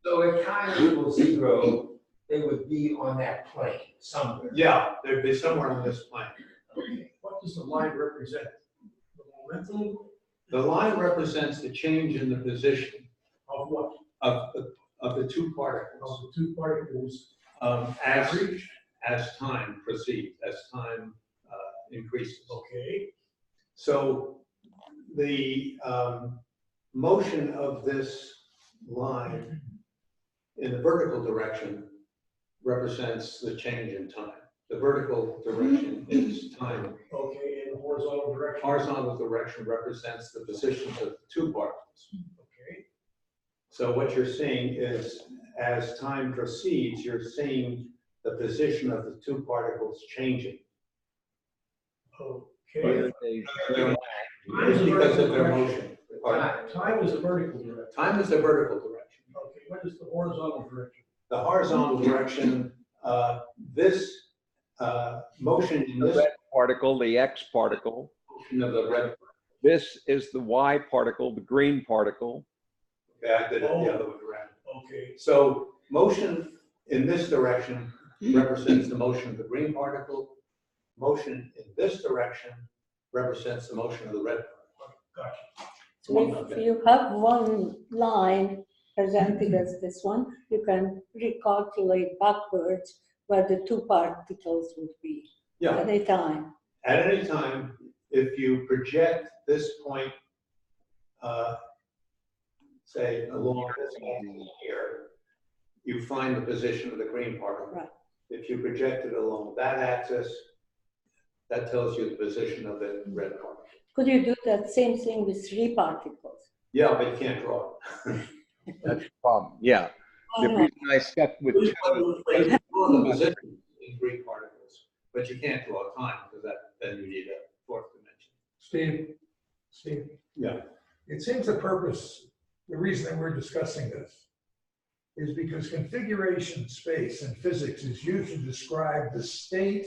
H: So at time equals 0, they would be on that plane somewhere.
C: Yeah, they'd be somewhere on this plane.
H: Okay.
G: What does the line represent? The momentum
C: The line represents the change in the position
G: of what?
C: of the two
G: Of
C: particles
G: the two particles
C: as time proceeds, as time increases.
G: Okay.
C: So the motion of this line in the vertical direction represents the change in time. The vertical direction is time.
G: Okay, in the horizontal direction.
C: Horizontal direction represents the positions of the two particles.
G: Okay.
C: So what you're seeing is, as time proceeds, you're seeing the position of the two particles changing.
G: Okay.
C: It's because of their motion.
G: Time is the vertical direction.
C: Time is the vertical direction.
G: Okay, what is the horizontal direction?
C: The horizontal direction, this motion in
B: The
C: this
B: red particle, the X particle.
C: motion of the red.
B: This is the Y particle, the green particle.
C: Okay, I did it the other way around.
G: Okay.
C: So motion in this direction represents the motion of the green particle. Motion in this direction represents the motion of the red particle.
G: Gotcha.
D: So if you have one line presented as this one, you can recalculate backwards where the two particles would be
C: Yeah.
D: at a time.
C: At any time, if you project this point, say along this axis here, you find the position of the green particle.
D: Right.
C: If you project it along that axis, That tells you the position of the red particle.
D: Could you do that same thing with 3 particles?
C: Yeah, but you can't draw it.
B: That's the problem. Yeah. The reason I stuck with
C: You
B: two.
C: can draw the position in 3 particles, but you can't draw time because then you need a 4th dimension.
E: Steve,
C: Yeah.
E: it seems the purpose, the reason that we're discussing this is because configuration space in physics is used to describe the state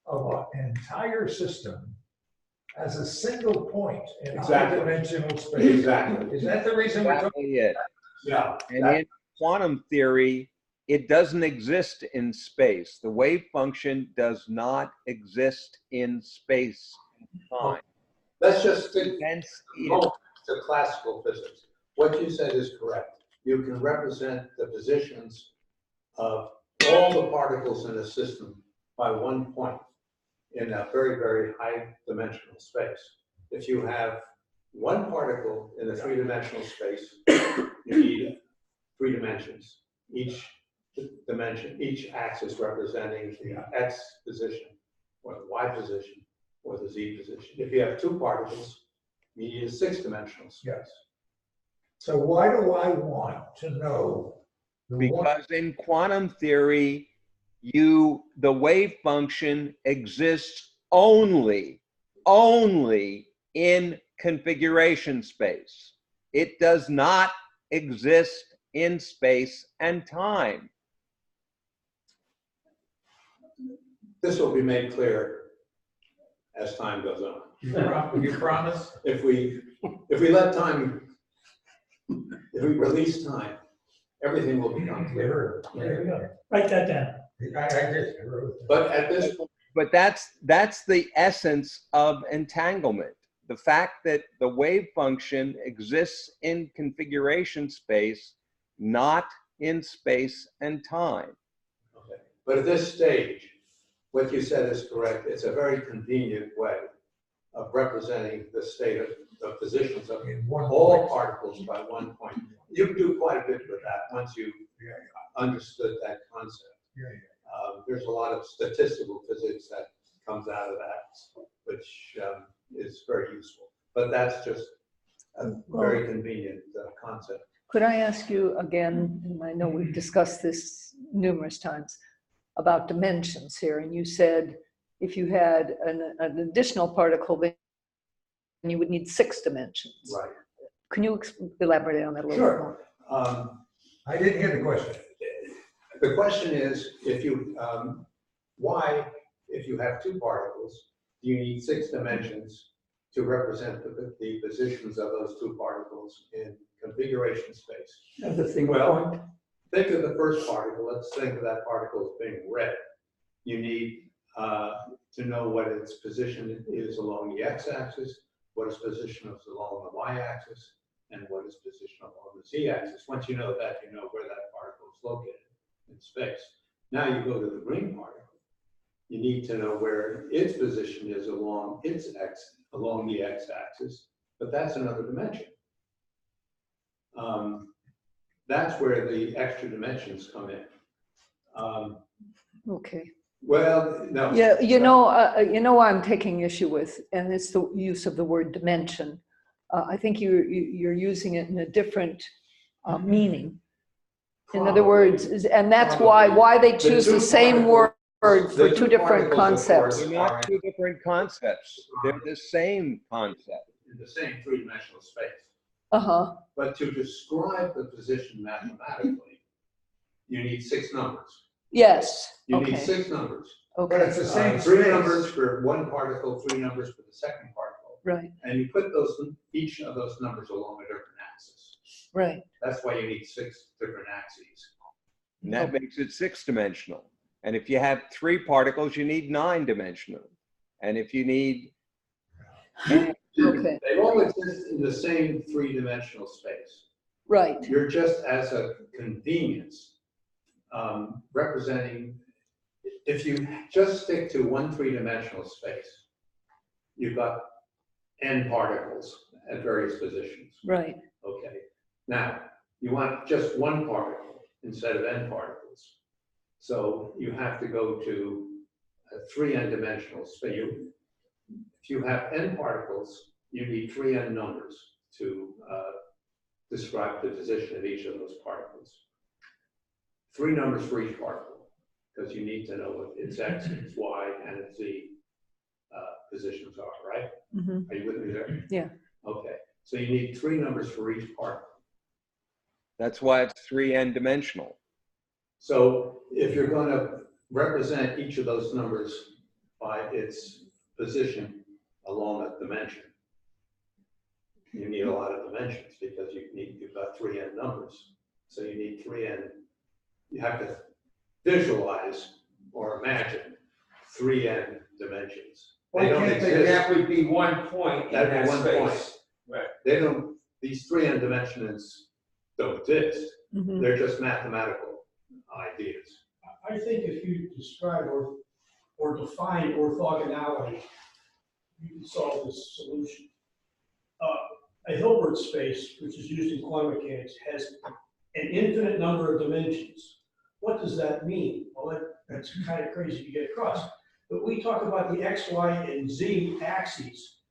E: of an entire system as a single point in
C: Exactly.
E: high-dimensional space.
C: Exactly.
E: Is that the reason we're talking?
B: Exactly it.
C: Yeah.
B: And in quantum theory, it doesn't exist in space. The wave function does not exist in space and time.
C: Let's just think
B: Hence,
C: to classical physics. What you said is correct. You can represent the positions of all the particles in a system by one point in a very, very high dimensional space. If you have one particle in a 3-dimensional space, you need 3 dimensions. Each dimension, each axis representing the X position, or the Y position, or the Z position. If you have 2 particles, you need a 6-dimensional space.
E: Yes. So why do I want to know the one?
B: because in quantum theory, the wave function exists only in configuration space. It does not exist in space and time.
C: This will be made clear as time goes on.
E: You promise?
C: If we let time, if we release time, everything will become clear.
E: There you go.
G: Write that down.
E: I did. I wrote it.
C: But at this point,
B: But that's the essence of entanglement. The fact that the wave function exists in configuration space, not in space and time.
C: okay. But at this stage, what you said is correct. It's a very convenient way of representing the state of the positions of
E: In one
C: all
E: point.
C: particles by one point. You can do quite a bit with that once you understood that concept. There's a lot of statistical physics that comes out of that, which is very useful. But that's just a very convenient concept.
I: Could I ask you again, and I know we've discussed this numerous times, about dimensions here, and you said if you had an additional particle, then you would need 6 dimensions.
C: Right.
I: Can you elaborate on that a little bit more?
C: Sure.
E: I didn't hear the question.
C: The question is, if you, why, if you have 2 particles, do you need 6 dimensions to represent the positions of those 2 particles in configuration space?
A: As a single
C: Well,
A: point.
C: think of the first particle. Let's think of that particle as being red. You need to know what its position is along the x-axis, what its position is along the y-axis, and what its position along the z-axis. Once you know that, you know where that particle is located in space. Now you go to the green particle. You need to know where its position is along along the x-axis, but that's another dimension. That's where the extra dimensions come in.
I: Okay.
C: Well, no.
I: Yeah, you know what I'm taking issue with, and it's the use of the word dimension. I think you're using it in a different meaning. In other words, and that's why they choose the same word for 2 different concepts.
B: They're not 2 different concepts. They're the same concept.
C: In the same 3-dimensional space.
I: Uh-huh.
C: But to describe the position mathematically, you need 6 numbers.
I: Yes.
C: You need
I: Okay.
C: 6 numbers.
E: But
I: Okay.
E: it's the same
C: 3
E: space.
C: numbers for one particle, 3 numbers for the second particle.
I: Right.
C: And you put each of those numbers along a different axis.
I: Right.
C: That's why you need 6 different axes.
B: And that makes it 6-dimensional. And if you have 3 particles, you need 9-dimensional. And if you need
I: Okay.
C: They all exist in the same 3-dimensional space.
I: Right.
C: You're just as a convenience representing, if you just stick to one 3-dimensional space, you've got n particles at various positions.
I: Right.
C: Okay. Now, you want just one particle instead of n particles. So you have to go to a 3n dimensional space. if you have n particles, you need 3 n numbers to describe the position of each of those particles. 3 numbers for each particle, because you need to know what its x, its y, and its z positions are, right?
I: Mhm.
C: Are you with me there?
I: Yeah.
C: Okay, so you need 3 numbers for each particle.
B: That's why it's 3n dimensional.
C: So if you're going to represent each of those numbers by its position along a dimension, you need a lot of dimensions because you've got 3 n numbers. So you need 3 n. You have to visualize or imagine 3 n dimensions.
H: Why
C: They don't
H: can't they,
C: exist.
H: that would be one point in
C: That'd be
H: that
C: one
H: space?
C: point.
H: Right.
C: They don't. These 3 n dimensions don't exist.
I: Mhm.
C: They're just mathematical ideas.
G: I think if you describe or define orthogonality, you can solve this solution. A Hilbert space, which is used in quantum mechanics, has an infinite number of dimensions. What does that mean? Well, that's kind of crazy to get across. But we talk about the x, y, and z axes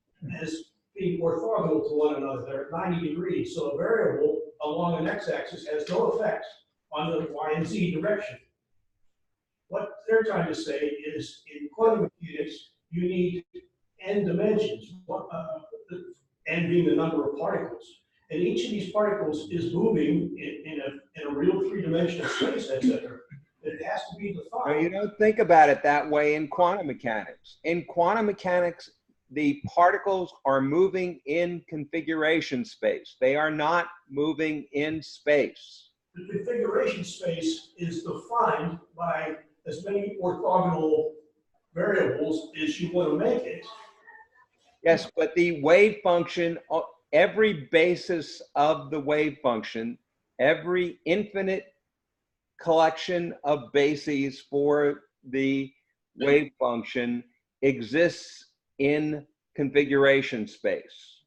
G: as being orthogonal to one another. They're at 90 degrees. So a variable along an x-axis has no effect on the y and z direction. What they're trying to say is in quantum mechanics, you need n dimensions, n being the number of particles. And each of these particles is moving in a real 3-dimensional space, etc. It has to be
B: Now, you
G: defined.
B: don't think about it that way in quantum mechanics. In quantum mechanics, the particles are moving in configuration space. They are not moving in space.
G: The configuration space is defined by as many orthogonal variables as you want to make it.
B: Yes, but the wave function, every basis of the wave function, every infinite collection of bases for the wave function exists in configuration space.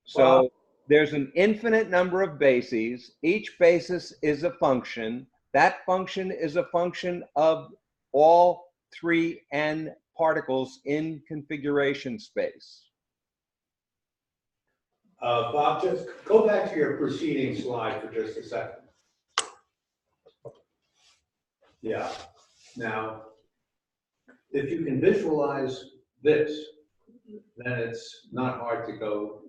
B: So there's an infinite number of bases. Each basis is a function. That function is a function of all 3 n particles in configuration space.
C: Bob, just go back to your preceding slide for just a second. Yeah. Now, if you can visualize this, then it's not hard to go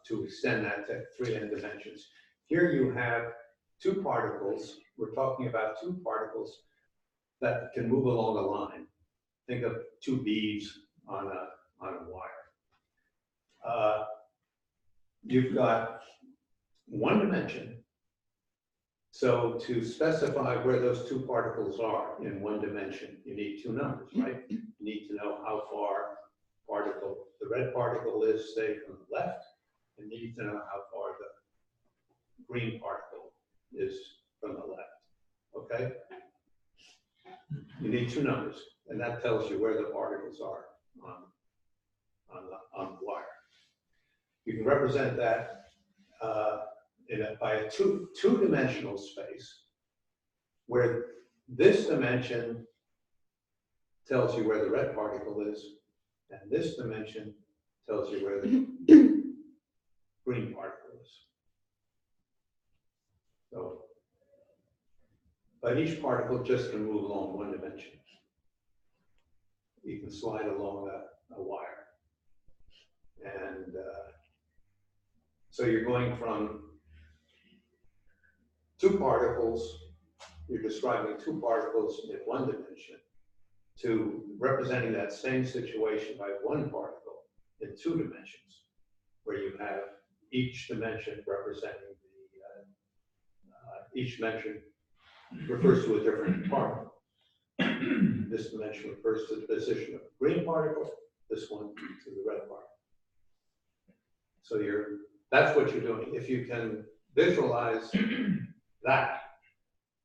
C: to extend that to 3 n dimensions. Here you have 2 particles. We're talking about 2 particles that can move along a line. Think of 2 beads on a wire. You've got 1 dimension. So to specify where those 2 particles are in 1 dimension, you need 2 numbers, right? You need to know how far the red particle is, say, from the left, and you need to know how far the green particle is from the left, okay? You need 2 numbers, and that tells you where the particles are on the wire. You can represent that by a two-dimensional space, where this dimension tells you where the red particle is, and this dimension tells you where the green particle is. So, but each particle just can move along 1 dimension. You can slide along a wire. And so you're going from 2 particles, you're describing 2 particles in 1 dimension, to representing that same situation by 1 particle in 2 dimensions, where you have each dimension representing each dimension refers to a different particle. This dimension refers to the position of the green particle, this one to the red particle. So that's what you're doing. If you can visualize that,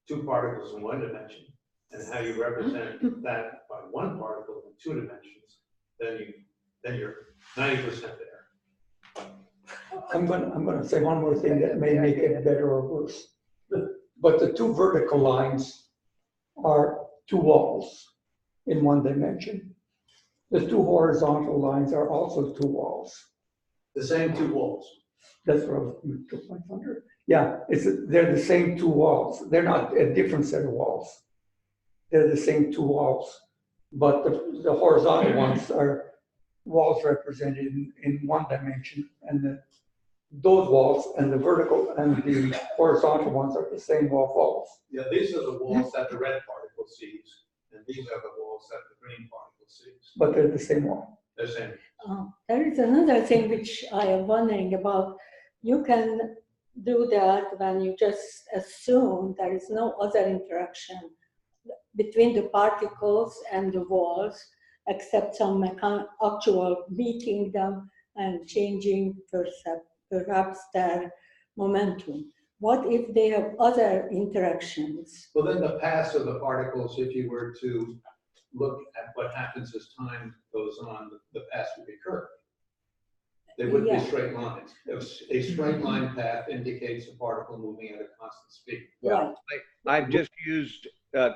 C: 2 particles in 1 dimension, and how you represent that by 1 particle in 2 dimensions, then you're 90% there.
A: I'm gonna say one more thing that may make it better or worse. But the 2 vertical lines are 2 walls in 1 dimension. The two horizontal lines are also two walls.
C: The same two walls.
A: That's what I was, you took my thunder. Yeah, they're the same two walls. They're not a different set of walls. They're the same two walls. But the horizontal ones are walls represented in one dimension, and those walls and the vertical and the horizontal ones are the same walls.
C: Yeah, these are the walls that the red particle sees, and these are the walls that the green particle sees.
A: But they're the same wall.
C: They're same.
D: There is another thing which I am wondering about. You can do that when you just assume there is no other interaction between the particles and the walls, except some actual beating them and changing perhaps their momentum. What if they have other interactions?
C: Well, then the paths of the particles, if you were to look at what happens as time goes on, the paths would be curved. They wouldn't be straight lines. A straight line path indicates a particle moving at a constant speed.
D: Right.
B: I've just used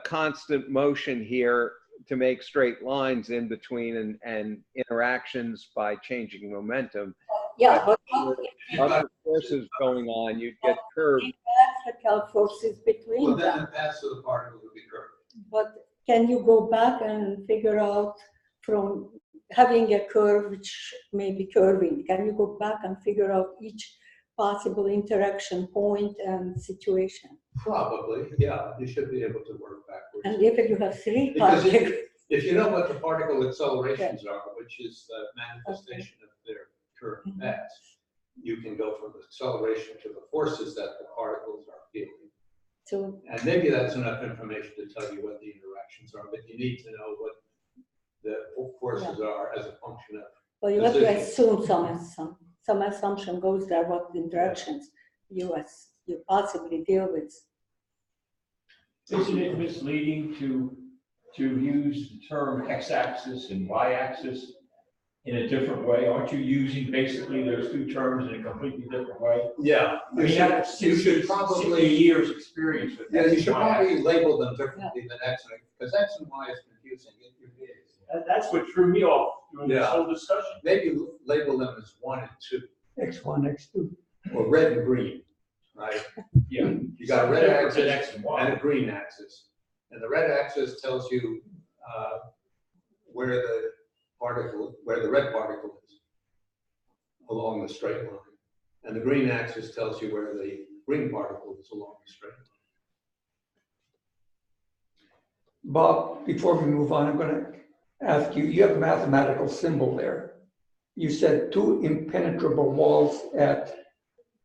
B: constant motion here to make straight lines in between and interactions by changing momentum.
D: Yeah, but
B: Other forces going on, you'd get curved.
D: electrical forces between
C: Well, then
D: them.
C: the paths of the particles would be curved.
D: But can you go back and figure out from having a curve which may be curving, can you go back and figure out each possible interaction point and situation?
C: Probably, yeah, you should be able to work backwards.
D: And if you have three
C: Because
D: particles,
C: if you know what the particle accelerations are, which is the manifestation of their current paths, you can go from the acceleration to the forces that the particles are feeling.
D: so
C: And maybe that's enough information to tell you what the interactions are, but you need to know what the forces are as a function of.
D: well, you have to assume some assumption goes there, what interactions you possibly deal with.
J: Isn't it misleading to use the term x-axis and y-axis in a different way? Aren't you using basically those two terms in a completely different way?
C: Yeah,
J: I mean, that's
C: you should
J: 60
C: probably,
J: years experience with
C: yeah,
J: X
C: you
J: and
C: should
J: Y axis.
C: probably label them differently than X, because X and Y is confusing.
J: That's what threw me off during this
C: Yeah.
J: whole discussion.
C: Maybe label them as 1 and 2,
A: X1, X2.
C: or red and green, right?
J: Yeah.
C: You got a red
J: Different than
C: axis
J: X and
C: and
J: Y.
C: a green axis. And the red axis tells you where the red particle is along the straight line. And the green axis tells you where the green particle is along the straight line.
A: Bob, before we move on, I'm going to ask you, you have a mathematical symbol there. You said two impenetrable walls at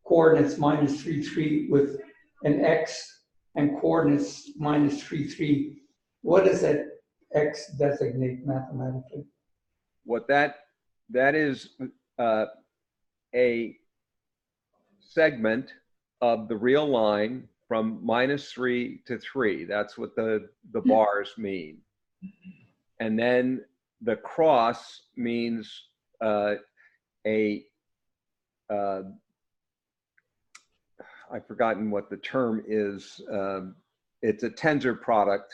A: coordinates -3,3 with an X and coordinates -3,3. What does that X designate mathematically?
B: What that is a segment of the real line from -3 to 3. That's what the bars mean. And then the cross means I've forgotten what the term is. It's a tensor product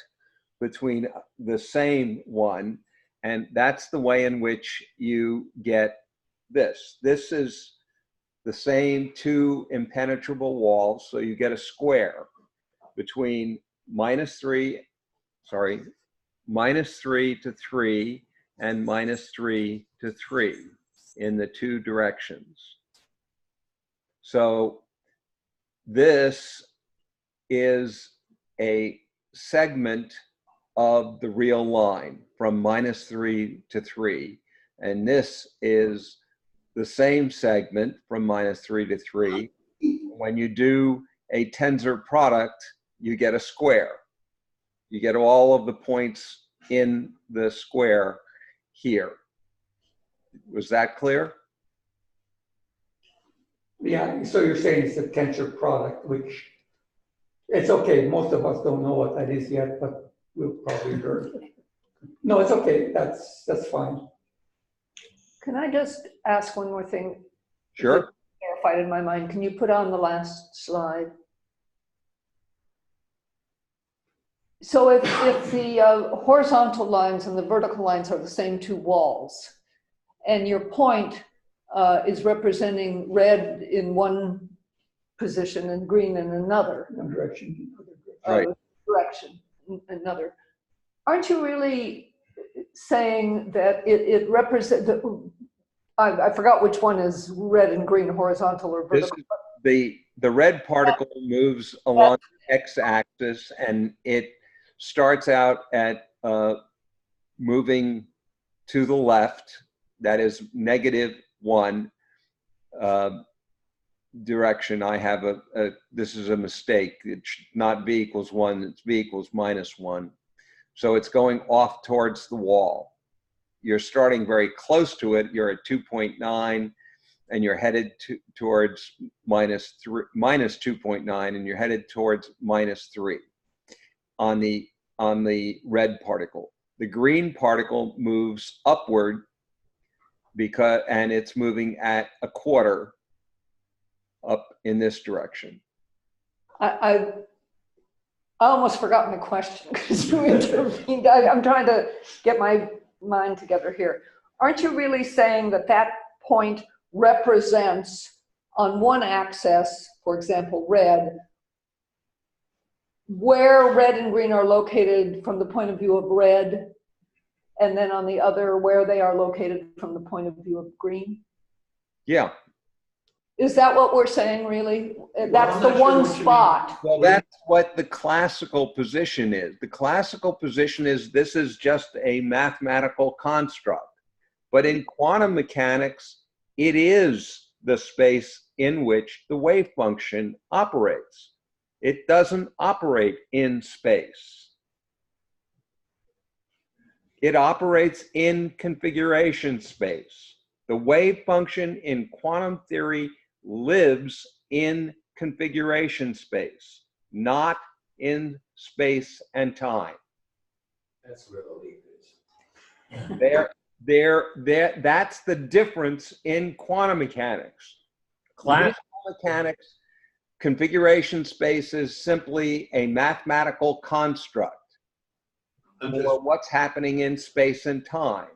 B: between the same one, and that's the way in which you get this. This is the same two impenetrable walls, so you get a square between -3 to 3 and -3 to 3 in the two directions. So this is a segment of the real line from -3 to 3, and this is the same segment from -3 to 3. When you do a tensor product, you get a square. You get all of the points in the square here. Was that clear?
A: Yeah, so you're saying it's a tensor product, which it's okay. Most of us don't know what that is yet, but we'll probably learn. No, it's okay. That's fine.
I: Can I just ask one more thing?
B: Sure.
I: Clarified in my mind. Can you put on the last slide? So if the horizontal lines and the vertical lines are the same two walls, and your point is representing red in one position and green in another
A: One direction.
B: Right.
I: direction, another, aren't you really saying that it represents, I forgot which one is red and green, horizontal or
B: This
I: vertical.
B: is the red particle moves along the x-axis, and it starts out at moving to the left, that is -1 direction. I have this is a mistake. It's not v equals 1, it's v equals -1. So it's going off towards the wall. You're starting very close to it. You're at 2.9, and you're headed towards minus 2.9, and you're headed towards -3 on the red particle. The green particle moves upward and it's moving at 1/4 up in this direction.
I: I almost forgot my question because you intervened. I'm trying to get my mind together here. Aren't you really saying that that point represents on one axis, for example, red, where red and green are located from the point of view of red, and then on the other, where they are located from the point of view of green?
B: Yeah.
I: Is that what we're saying, really? That's
C: I'm
I: the
C: not sure
I: one
C: what you mean.
I: spot.
B: Well, that's what the classical position is. The classical position is this is just a mathematical construct. But in quantum mechanics, it is the space in which the wave function operates. It doesn't operate in space. It operates in configuration space. The wave function in quantum theory lives in configuration space, not in space and time.
H: That's where the leap is.
B: That's the difference in quantum mechanics. Classical mechanics, configuration space is simply a mathematical construct for what's happening in space and time.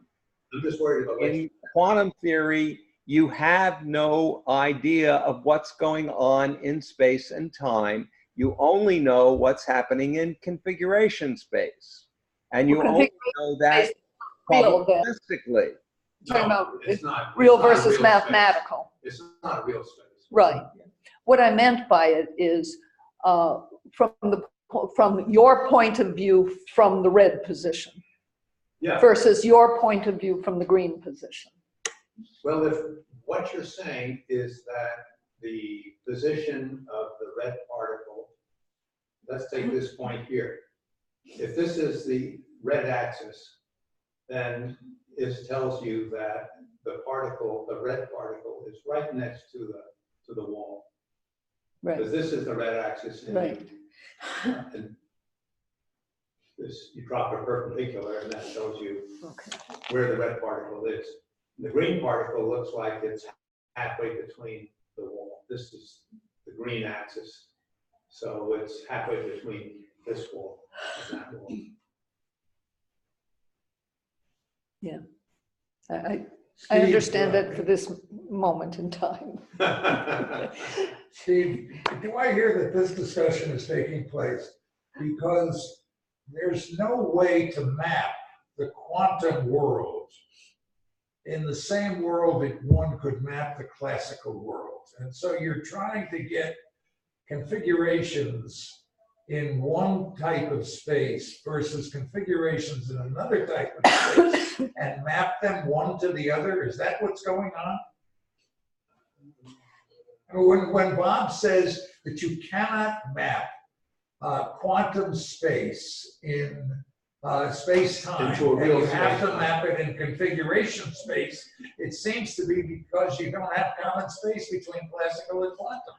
C: I'm just worried about
B: In quantum theory, you have no idea of what's going on in space and time. You only know what's happening in configuration space. And you only know that
I: Real, then.
B: probabilistically.
I: Talking about
C: it's not.
I: real
C: it's not a
I: versus
C: real
I: mathematical.
C: Space. It's not a real space.
I: Right. What I meant by it is from your point of view from the red position
C: Yeah.
I: versus your point of view from the green position.
C: Well, if what you're saying is that the position of the red particle, let's take this point here. If this is the red axis, then it tells you that the red particle, is right next to the wall.
I: Right.
C: Because this is the red axis, and,
I: Right.
C: and you drop a perpendicular, and that shows you where the red particle is. The green particle looks like it's halfway between the wall. This is the green axis, so it's halfway between this wall and that wall.
I: Yeah. I understand it for this moment in time.
E: Steve, do I hear that this discussion is taking place because there's no way to map the quantum world in the same world that one could map the classical world? And so you're trying to get configurations in one type of space versus configurations in another type of space and map them one to the other? Is that what's going on? When Bob says that you cannot map quantum space in space-time,
C: Into a
E: and
C: real
E: you have to
C: space-time.
E: map it in configuration space, it seems to be because you don't have common space between classical and quantum.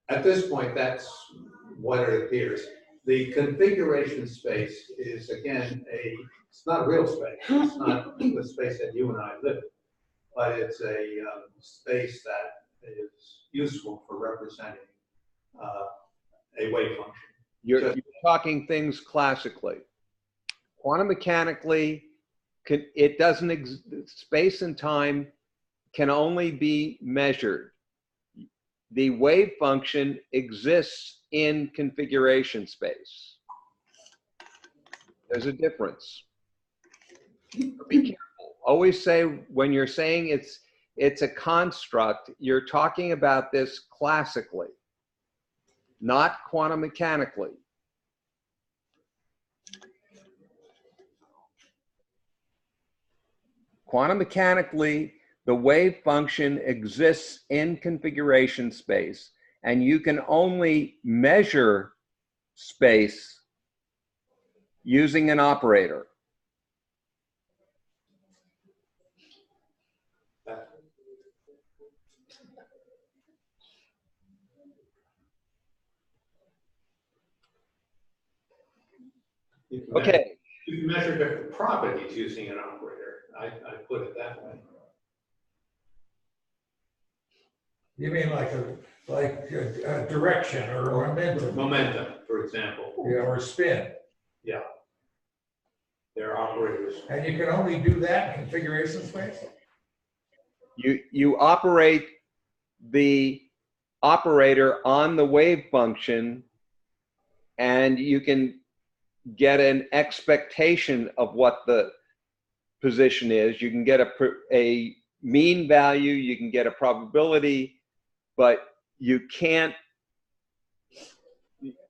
C: At this point, that's what it appears. The configuration space is, again, it's not a real space. It's not the space that you and I live in, but it's a space that is useful for representing a wave function.
B: You're talking things classically. Quantum mechanically, it doesn't, space and time can only be measured. The wave function exists in configuration space. There's a difference. Be careful. Always say, when you're saying it's a construct, you're talking about this classically, not quantum mechanically. Quantum mechanically, the wave function exists in configuration space, and you can only measure space using an operator. Okay.
C: You can measure different properties using an operator. I put it that way.
E: You mean like a direction or momentum?
C: Momentum, for example.
E: Yeah, or spin.
C: Yeah. They're operators.
E: And you can only do that in configuration space?
B: You operate the operator on the wave function, and you can get an expectation of what the position is. You can get a mean value, you can get a probability, but you can't,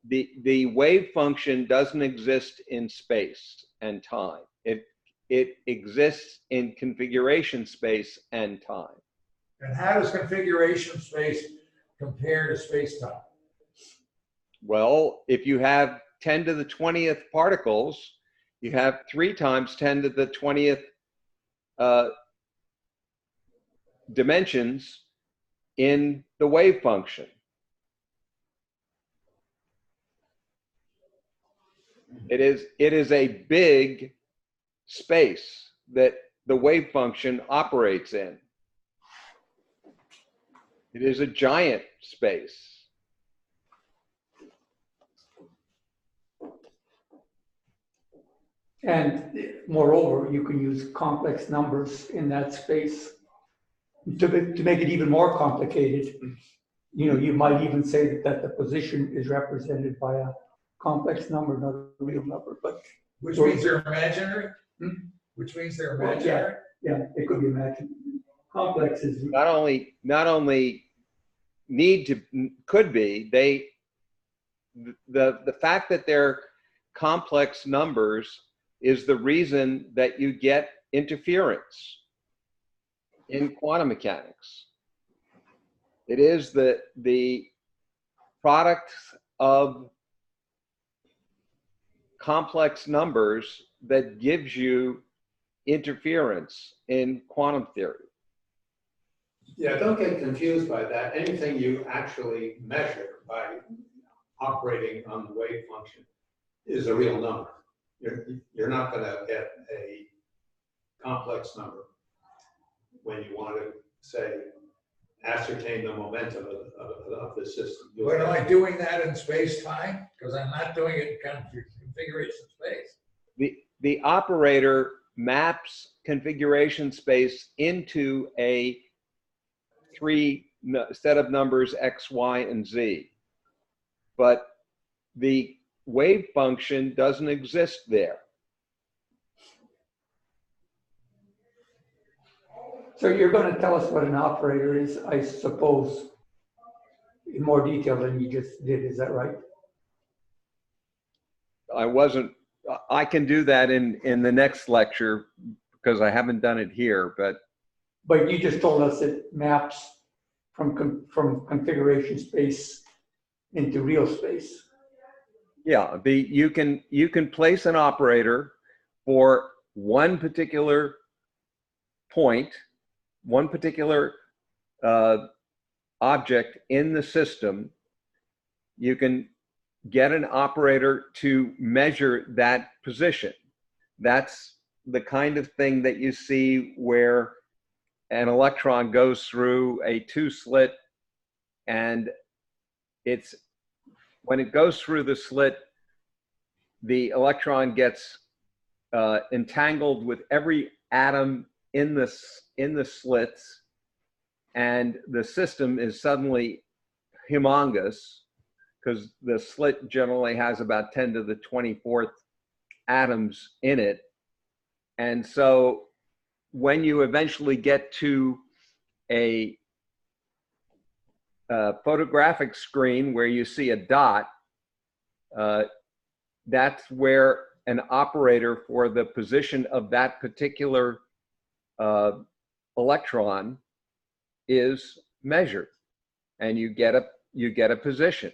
B: the wave function doesn't exist in space and time. It exists in configuration space and time.
E: And how does configuration space compare to space-time?
B: Well, if you have 10 to the 20th particles, you have 3 times 10 to the 20th dimensions in the wave function. It is a big space that the wave function operates in. It is a giant space.
A: And moreover, you can use complex numbers in that space to make it even more complicated. You know, you might even say that the position is represented by a complex number, not a real number. But
E: which means they're imaginary? Which means they're imaginary?
A: Yeah, it could be imagined. Complex is
B: not only could be, the fact that they're complex numbers is the reason that you get interference in quantum mechanics. It is the product of complex numbers that gives you interference in quantum theory.
C: Yeah, don't get confused by that. Anything you actually measure by operating on the wave function is a real number. You're not going to get a complex number when you want to, say, ascertain the momentum of the system.
E: But am I doing that in space-time? Because I'm not doing it in configuration space.
B: The operator maps configuration space into a 3 set of numbers X, Y, and Z. But the wave function doesn't exist there.
A: So you're going to tell us what an operator is, I suppose, in more detail than you just did, is that right?
B: I can do that in the next lecture because I haven't done it here, but
A: you just told us it maps from configuration space into real space.
B: yeah, you can place an operator for one particular point, one particular object in the system. You can get an operator to measure that position. That's the kind of thing that you see where an electron goes through a 2-slit and it's when it goes through the slit, the electron gets entangled with every atom in the slits, and the system is suddenly humongous because the slit generally has about 10 to the 24th atoms in it. And so when you eventually get to a photographic screen where you see a dot, that's where an operator for the position of that particular electron is measured, and you get a position.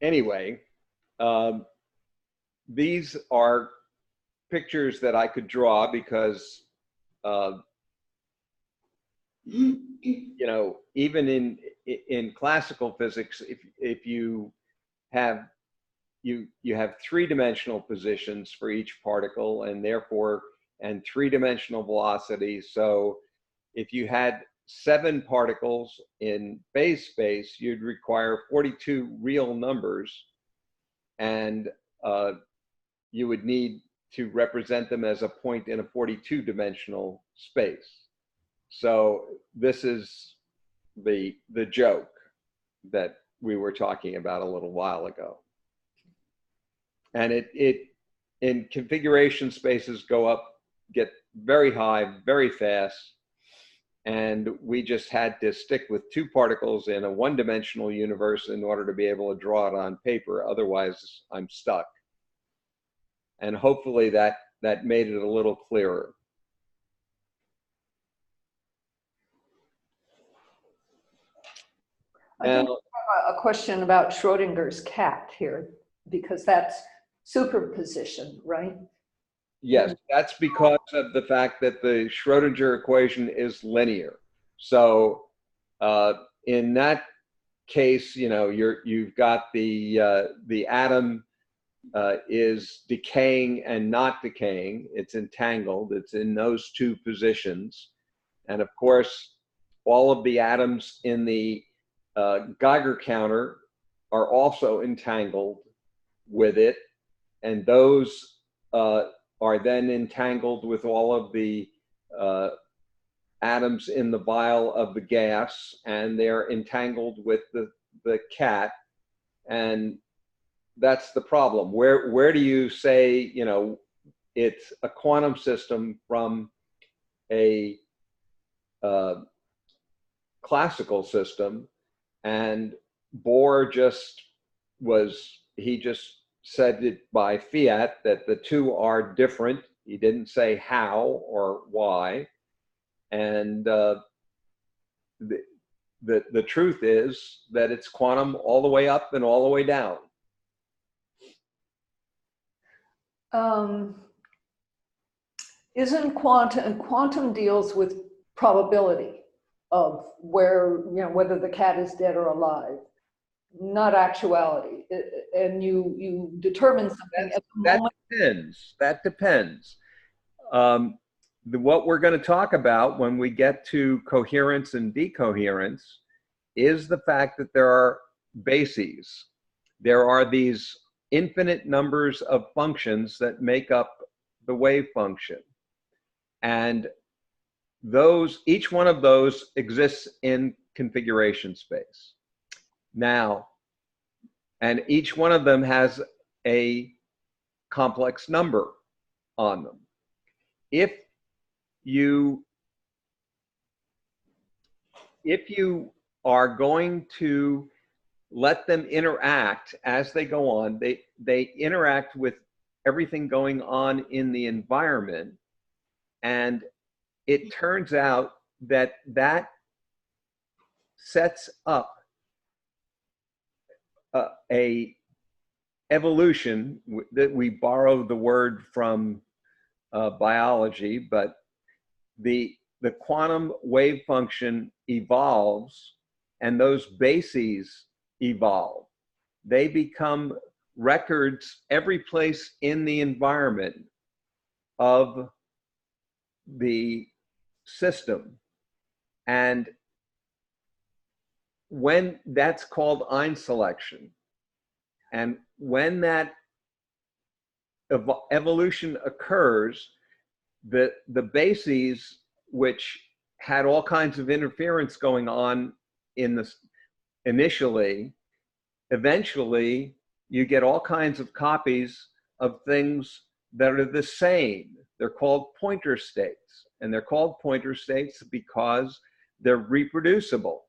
B: Anyway, these are pictures that I could draw because you know, even in classical physics, if you have three-dimensional positions for each particle, and therefore three-dimensional velocities. So if you had 7 particles in phase space, you'd require 42 real numbers, and you would need to represent them as a point in a 42-dimensional space. So this is the joke that we were talking about a little while ago. And it in configuration spaces get very high, very fast. And we just had to stick with 2 particles in a one-dimensional universe in order to be able to draw it on paper. Otherwise, I'm stuck. And hopefully that made it a little clearer.
I: I think we have a question about Schrodinger's cat here, because that's superposition, right?
B: Yes, that's because of the fact that the Schrodinger equation is linear. So in that case, you know, you've got the atom is decaying and not decaying. It's entangled. It's in those 2 positions. And of course, all of the atoms in the Geiger counter are also entangled with it. And those are then entangled with all of the atoms in the vial of the gas, and they're entangled with the cat. And that's the problem. Where do you say, you know, it's a quantum system from a classical system? And Bohr just said it by fiat that the 2 are different. He didn't say how or why. And the truth is that it's quantum all the way up and all the way down.
I: Isn't quantum deals with probability of where, you know, whether the cat is dead or alive, not actuality. And you determine something at the moment.
B: That depends. What we're going to talk about when we get to coherence and decoherence is the fact that there are bases. There are these infinite numbers of functions that make up the wave function. And each one of those exists in configuration space. Now, and each one of them has a complex number on them. If you are going to let them interact as they go on, they interact with everything going on in the environment. And it turns out that sets up a evolution that we borrow the word from biology, but the quantum wave function evolves, and those bases evolve. They become records every place in the environment of the system. And when that's called Ein selection, and when that evolution occurs, the bases, which had all kinds of interference going on in this initially, eventually you get all kinds of copies of things that are the same. They're called pointer states, and they're called pointer states because they're reproducible.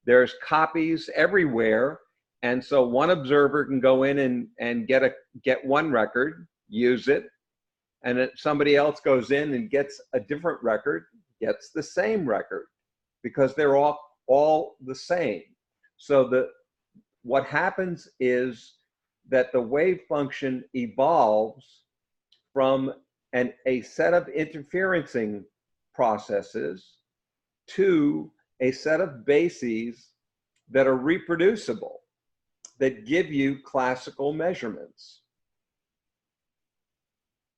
B: There's copies everywhere, and so one observer can go in and get one record, use it, and then somebody else goes in and gets a different record, gets the same record, because they're all the same. So what happens is that the wave function evolves from a set of interferencing processes to a set of bases that are reproducible, that give you classical measurements.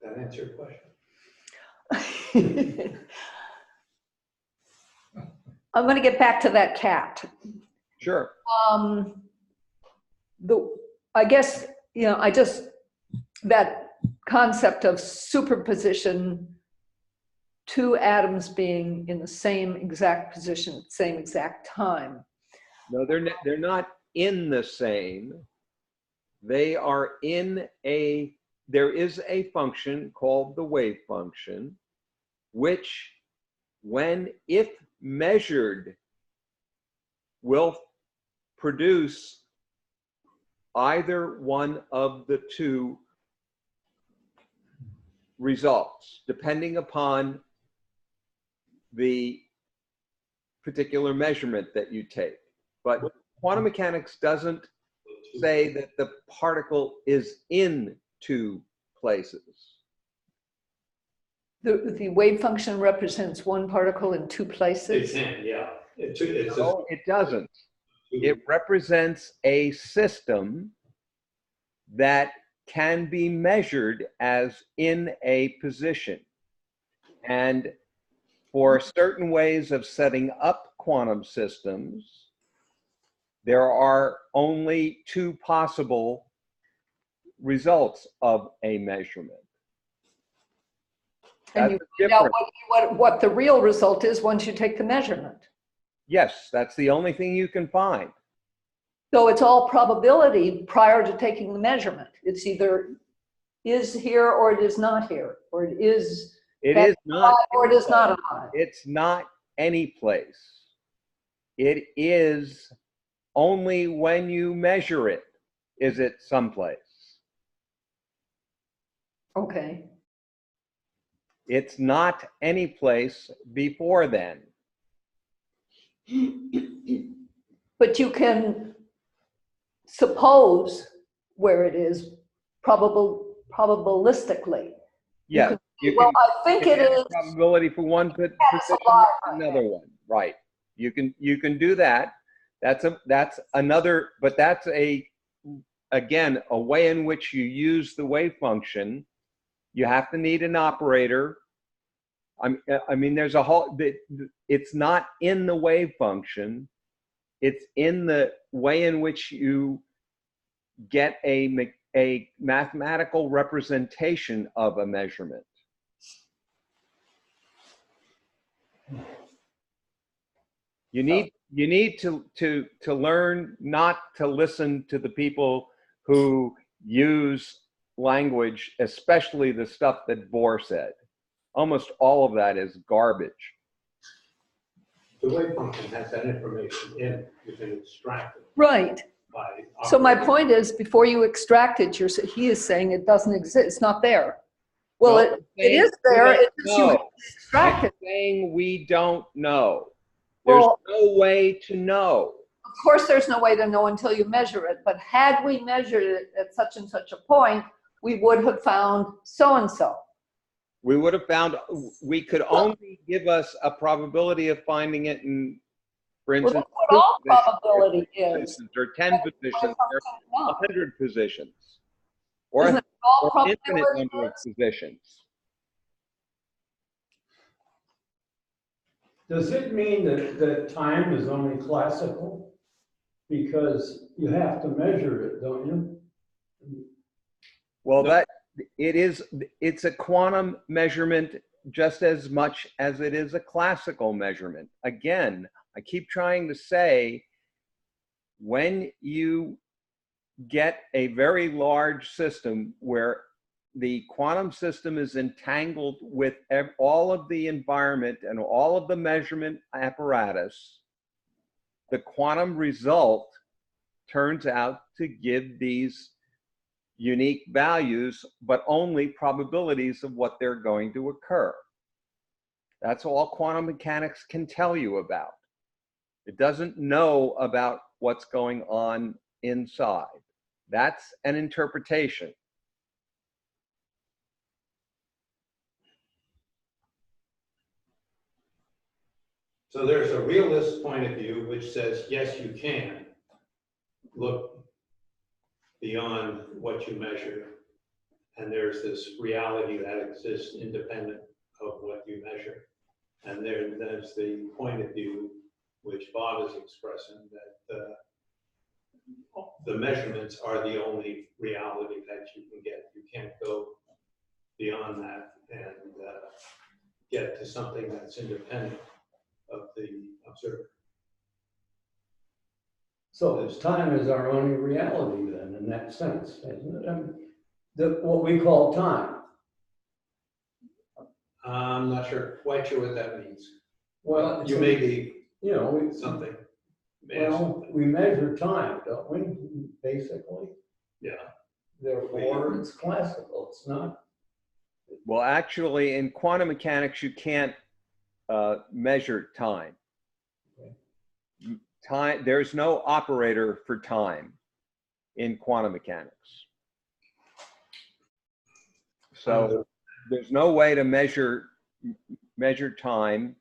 C: That answer your question?
I: I'm going to get back to that cat.
B: Sure.
I: I guess, that concept of superposition, two atoms being in the same exact position at the same exact time.
B: No, they're not in the same. They are there is a function called the wave function, which, if measured, will produce either one of the two results, depending upon the particular measurement that you take. But quantum mechanics doesn't say that the particle is in two places.
I: The wave function represents one particle in two places?
C: It can, yeah.
B: No, it doesn't. It represents a system that can be measured as in a position. And for certain ways of setting up quantum systems, there are only two possible results of a measurement.
I: And you find out what the real result is once you take the measurement.
B: Yes, that's the only thing you can find.
I: So it's all probability prior to taking the measurement. It's either is here or it is not here, or it is
B: not,
I: or it is not alive.
B: It's not any place. It is only when you measure it is it someplace.
I: Okay.
B: It's not any place before then.
I: But you can suppose where it is probabilistically.
B: Yes.
I: Well, I think it is.
B: Probability for one position, another one. Right. You can do that. That's another, but that's again a way in which you use the wave function. You have to need an operator. I mean, there's a whole. It's not in the wave function. It's in the way in which you get a mathematical representation of a measurement. You need to learn not to listen to the people who use language, especially the stuff that Bohr said. Almost all of that is garbage.
C: The wave function has that information in it. You can extract it.
I: Right. So my
C: operating.
I: point is, before you extract it, he is saying it doesn't exist. It's not there. Well, it is there. It's just you have to extract it.
B: Saying we don't know.
I: Well,
B: There's no way to know.
I: of course, there's no way to know until you measure it. But had we measured it at such and such a point, we would have found so and so.
B: We would have found. We could only give us a probability of finding it in, for instance,
I: well, that's what all probability is.
B: or 10 positions, or 100 positions, or
I: Isn't
B: an
I: it all
B: infinite
I: probability
B: number of
I: is?
B: positions.
G: Does it mean that time is only classical? Because you have to measure it, don't you?
B: Well, it's a quantum measurement just as much as it is a classical measurement. Again, I keep trying to say, when you get a very large system where the quantum system is entangled with all of the environment and all of the measurement apparatus, the quantum result turns out to give these unique values, but only probabilities of what they're going to occur. That's all quantum mechanics can tell you about. It doesn't know about what's going on inside. That's an interpretation.
C: So there's a realist point of view which says, yes, you can look beyond what you measure. And there's this reality that exists independent of what you measure. And there's the point of view which Bob is expressing, that the measurements are the only reality that you can get. You can't go beyond that and get to something that's independent of the observer.
G: So this time is our only reality then, in that sense, isn't it? What we call time.
C: I'm not quite sure what that means.
G: Well,
C: You may be
G: you know,
C: something.
G: well, we measure time, don't we, basically?
C: Yeah.
G: Therefore, it's classical, it's not.
B: Well, actually, in quantum mechanics, you can't measure time. There's no operator for time in quantum mechanics. So there's no way to measure time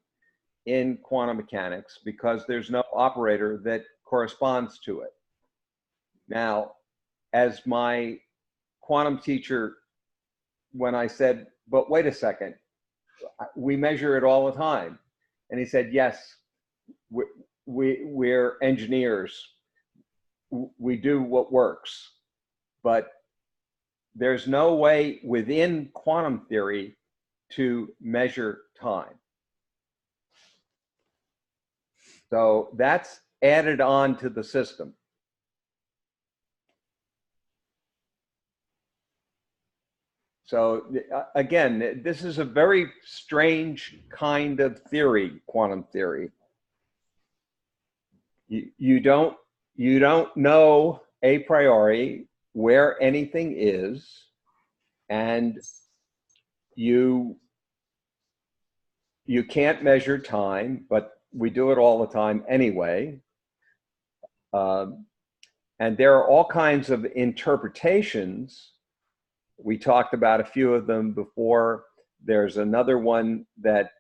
B: in quantum mechanics because there's no operator that corresponds to it. Now, as my quantum teacher, when I said, but wait a second, we measure it all the time. And he said, yes, we're engineers. We do what works. But there's no way within quantum theory to measure time. So that's added on to the system. So again, this is a very strange kind of theory, quantum theory. You don't know a priori where anything is, and you can't measure time, but we do it all the time anyway. And there are all kinds of interpretations. We talked about a few of them before. There's another one that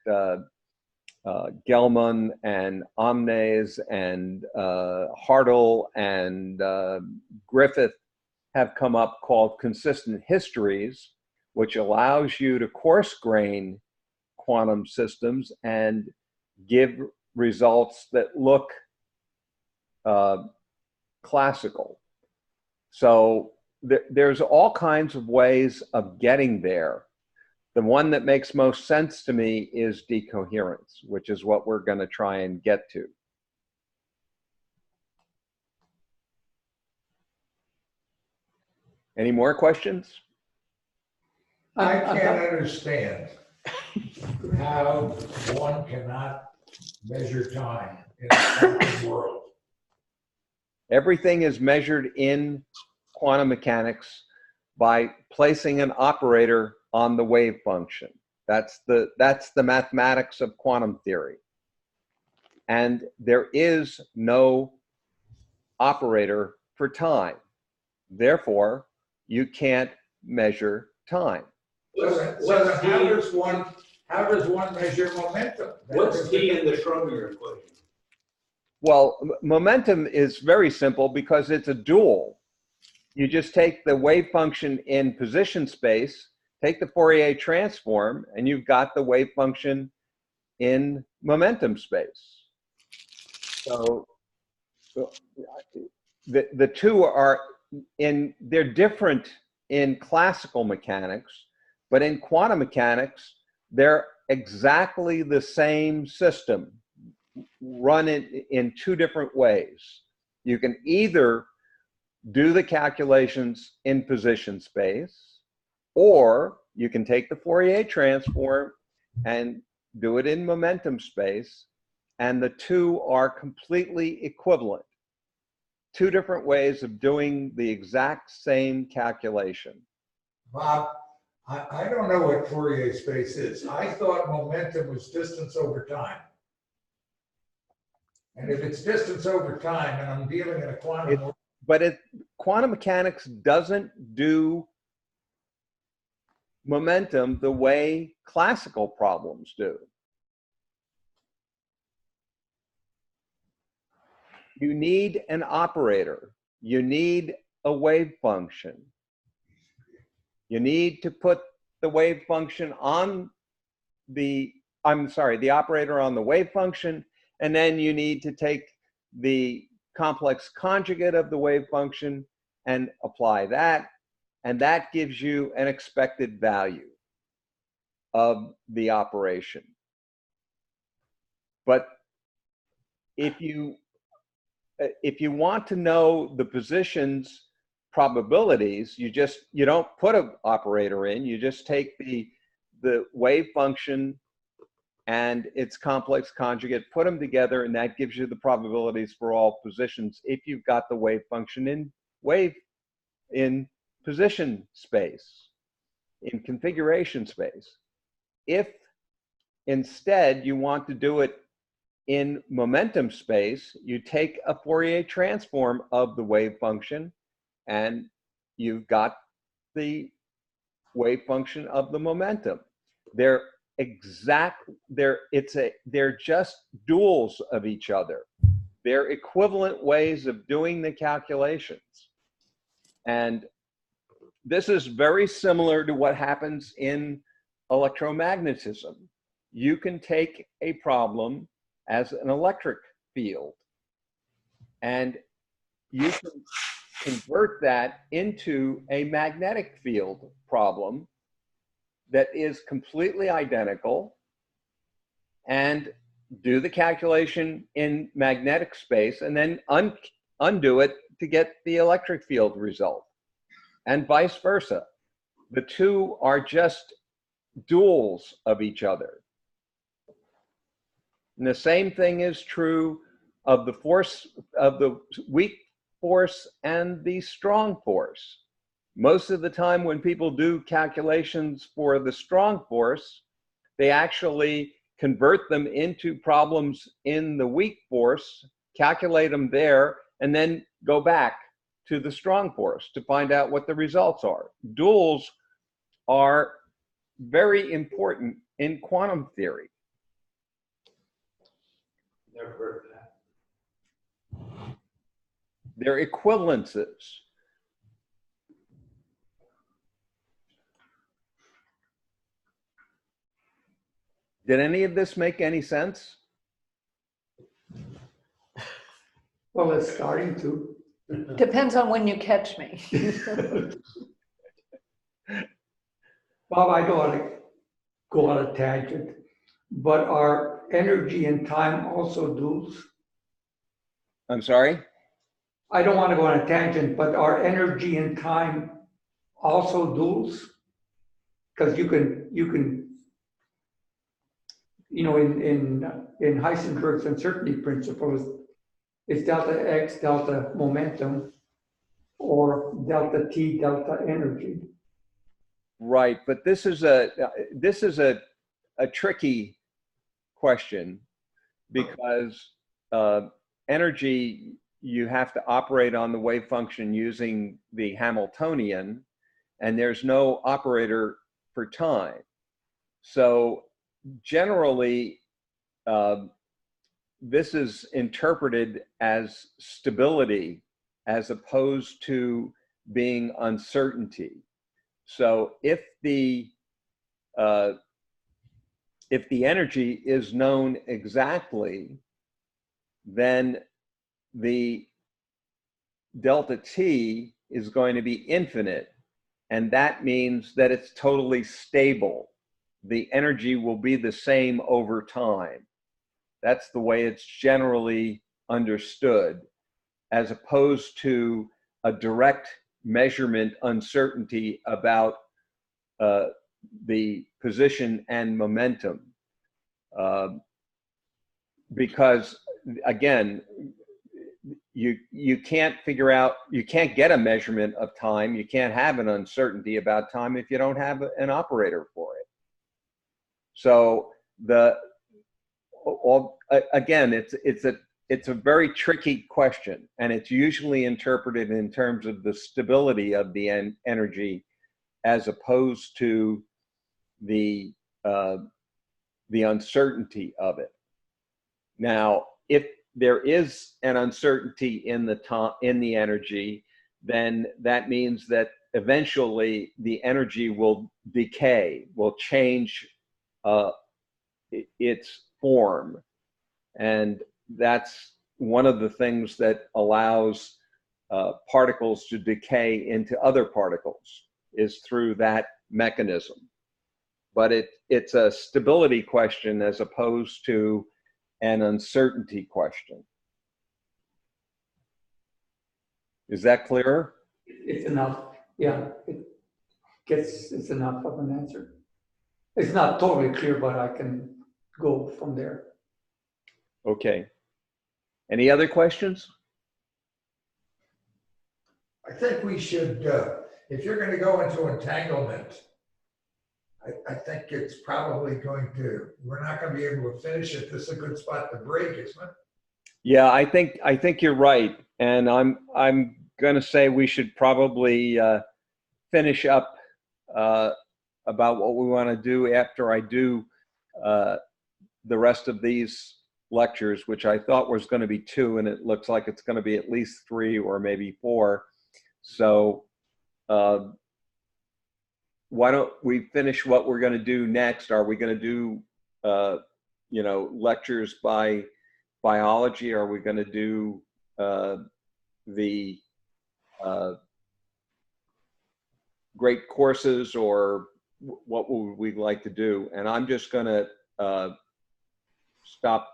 B: Gelman and Omnes and Hartle and Griffith have come up called consistent histories, which allows you to coarse grain quantum systems and give results that look classical. So there's all kinds of ways of getting there. The one that makes most sense to me is decoherence, which is what we're going to try and get to. Any more questions?
E: I can't understand how one cannot measure time in the quantum world.
B: Everything is measured in quantum mechanics by placing an operator on the wave function. That's the mathematics of quantum theory. And there is no operator for time. Therefore, you can't measure time.
E: How does one measure momentum?
C: What's T in the Schrodinger equation?
B: Well, momentum is very simple because it's a dual. You just take the wave function in position space, take the Fourier transform, and you've got the wave function in momentum space. So the two are they're different in classical mechanics, but in quantum mechanics, they're exactly the same system run in two different ways. You can either do the calculations in position space, or you can take the Fourier transform and do it in momentum space, and the two are completely equivalent. Two different ways of doing the exact same calculation.
E: Bob, I don't know what Fourier space is. I thought momentum was distance over time. And if it's distance over time and I'm dealing in a quantum.
B: Quantum mechanics doesn't do momentum the way classical problems do. You need an operator. You need a wave function. You need to put the wave function on the operator on the wave function, and then you need to take the complex conjugate of the wave function and apply that, and that gives you an expected value of the operation. But if you want to know the position's probabilities, you don't put an operator in, you just take the wave function and its complex conjugate, put them together, and that gives you the probabilities for all positions if you've got the wave function in position space, in configuration space. If instead you want to do it in momentum space, you take a Fourier transform of the wave function and you've got the wave function of the momentum. They're just duals of each other. They're equivalent ways of doing the calculations. And this is very similar to what happens in electromagnetism. You can take a problem as an electric field, and you can convert that into a magnetic field problem that is completely identical and do the calculation in magnetic space and then undo it to get the electric field result, and vice versa. The two are just duals of each other. And the same thing is true of the force, of the weak force and the strong force. Most of the time when people do calculations for the strong force, they actually convert them into problems in the weak force, calculate them there, and then go back to the strong force to find out what the results are. Duals are very important in quantum theory.
C: Never heard of that.
B: They're equivalences. Did any of this make any sense?
A: Well, it's starting to.
I: Depends on when you catch me.
A: Bob, I don't want to go on a tangent, but are energy and time also duals?
B: I'm sorry?
A: I don't want to go on a tangent, but are energy and time also duals? Because you can, in Heisenberg's uncertainty principles, it's delta x, delta momentum, or delta t, delta energy.
B: Right, but this is a tricky question because energy, you have to operate on the wave function using the Hamiltonian, and there's no operator for time. So generally, this is interpreted as stability as opposed to being uncertainty. So if the if the energy is known exactly, then the delta T is going to be infinite. And that means that it's totally stable. The energy will be the same over time. That's the way it's generally understood, as opposed to a direct measurement uncertainty about the position and momentum. Because again, you can't figure out, you can't get a measurement of time, you can't have an uncertainty about time if you don't have an operator for it. So again, it's a very tricky question, and it's usually interpreted in terms of the stability of the energy as opposed to the uncertainty of it. Now, if there is an uncertainty in the energy, then that means that eventually the energy will decay, will change its form. And that's one of the things that allows particles to decay into other particles, is through that mechanism. But it's a stability question as opposed to an uncertainty question. Is that clearer?
A: It's enough. Yeah, it's enough of an answer. It's not totally clear, but I can go from there.
B: Okay. Any other questions?
E: I think we should, if you're gonna go into entanglement, I think it's probably we're not gonna be able to finish it. This is a good spot to break, isn't it?
B: Yeah, I think you're right. And I'm gonna say we should probably finish up about what we want to do after I do the rest of these lectures, which I thought was going to be 2, and it looks like it's going to be at least 3 or maybe 4. So why don't we finish what we're going to do next? Are we going to do, lectures by biology? Are we going to do the great courses, or what would we like to do? And I'm just going to stop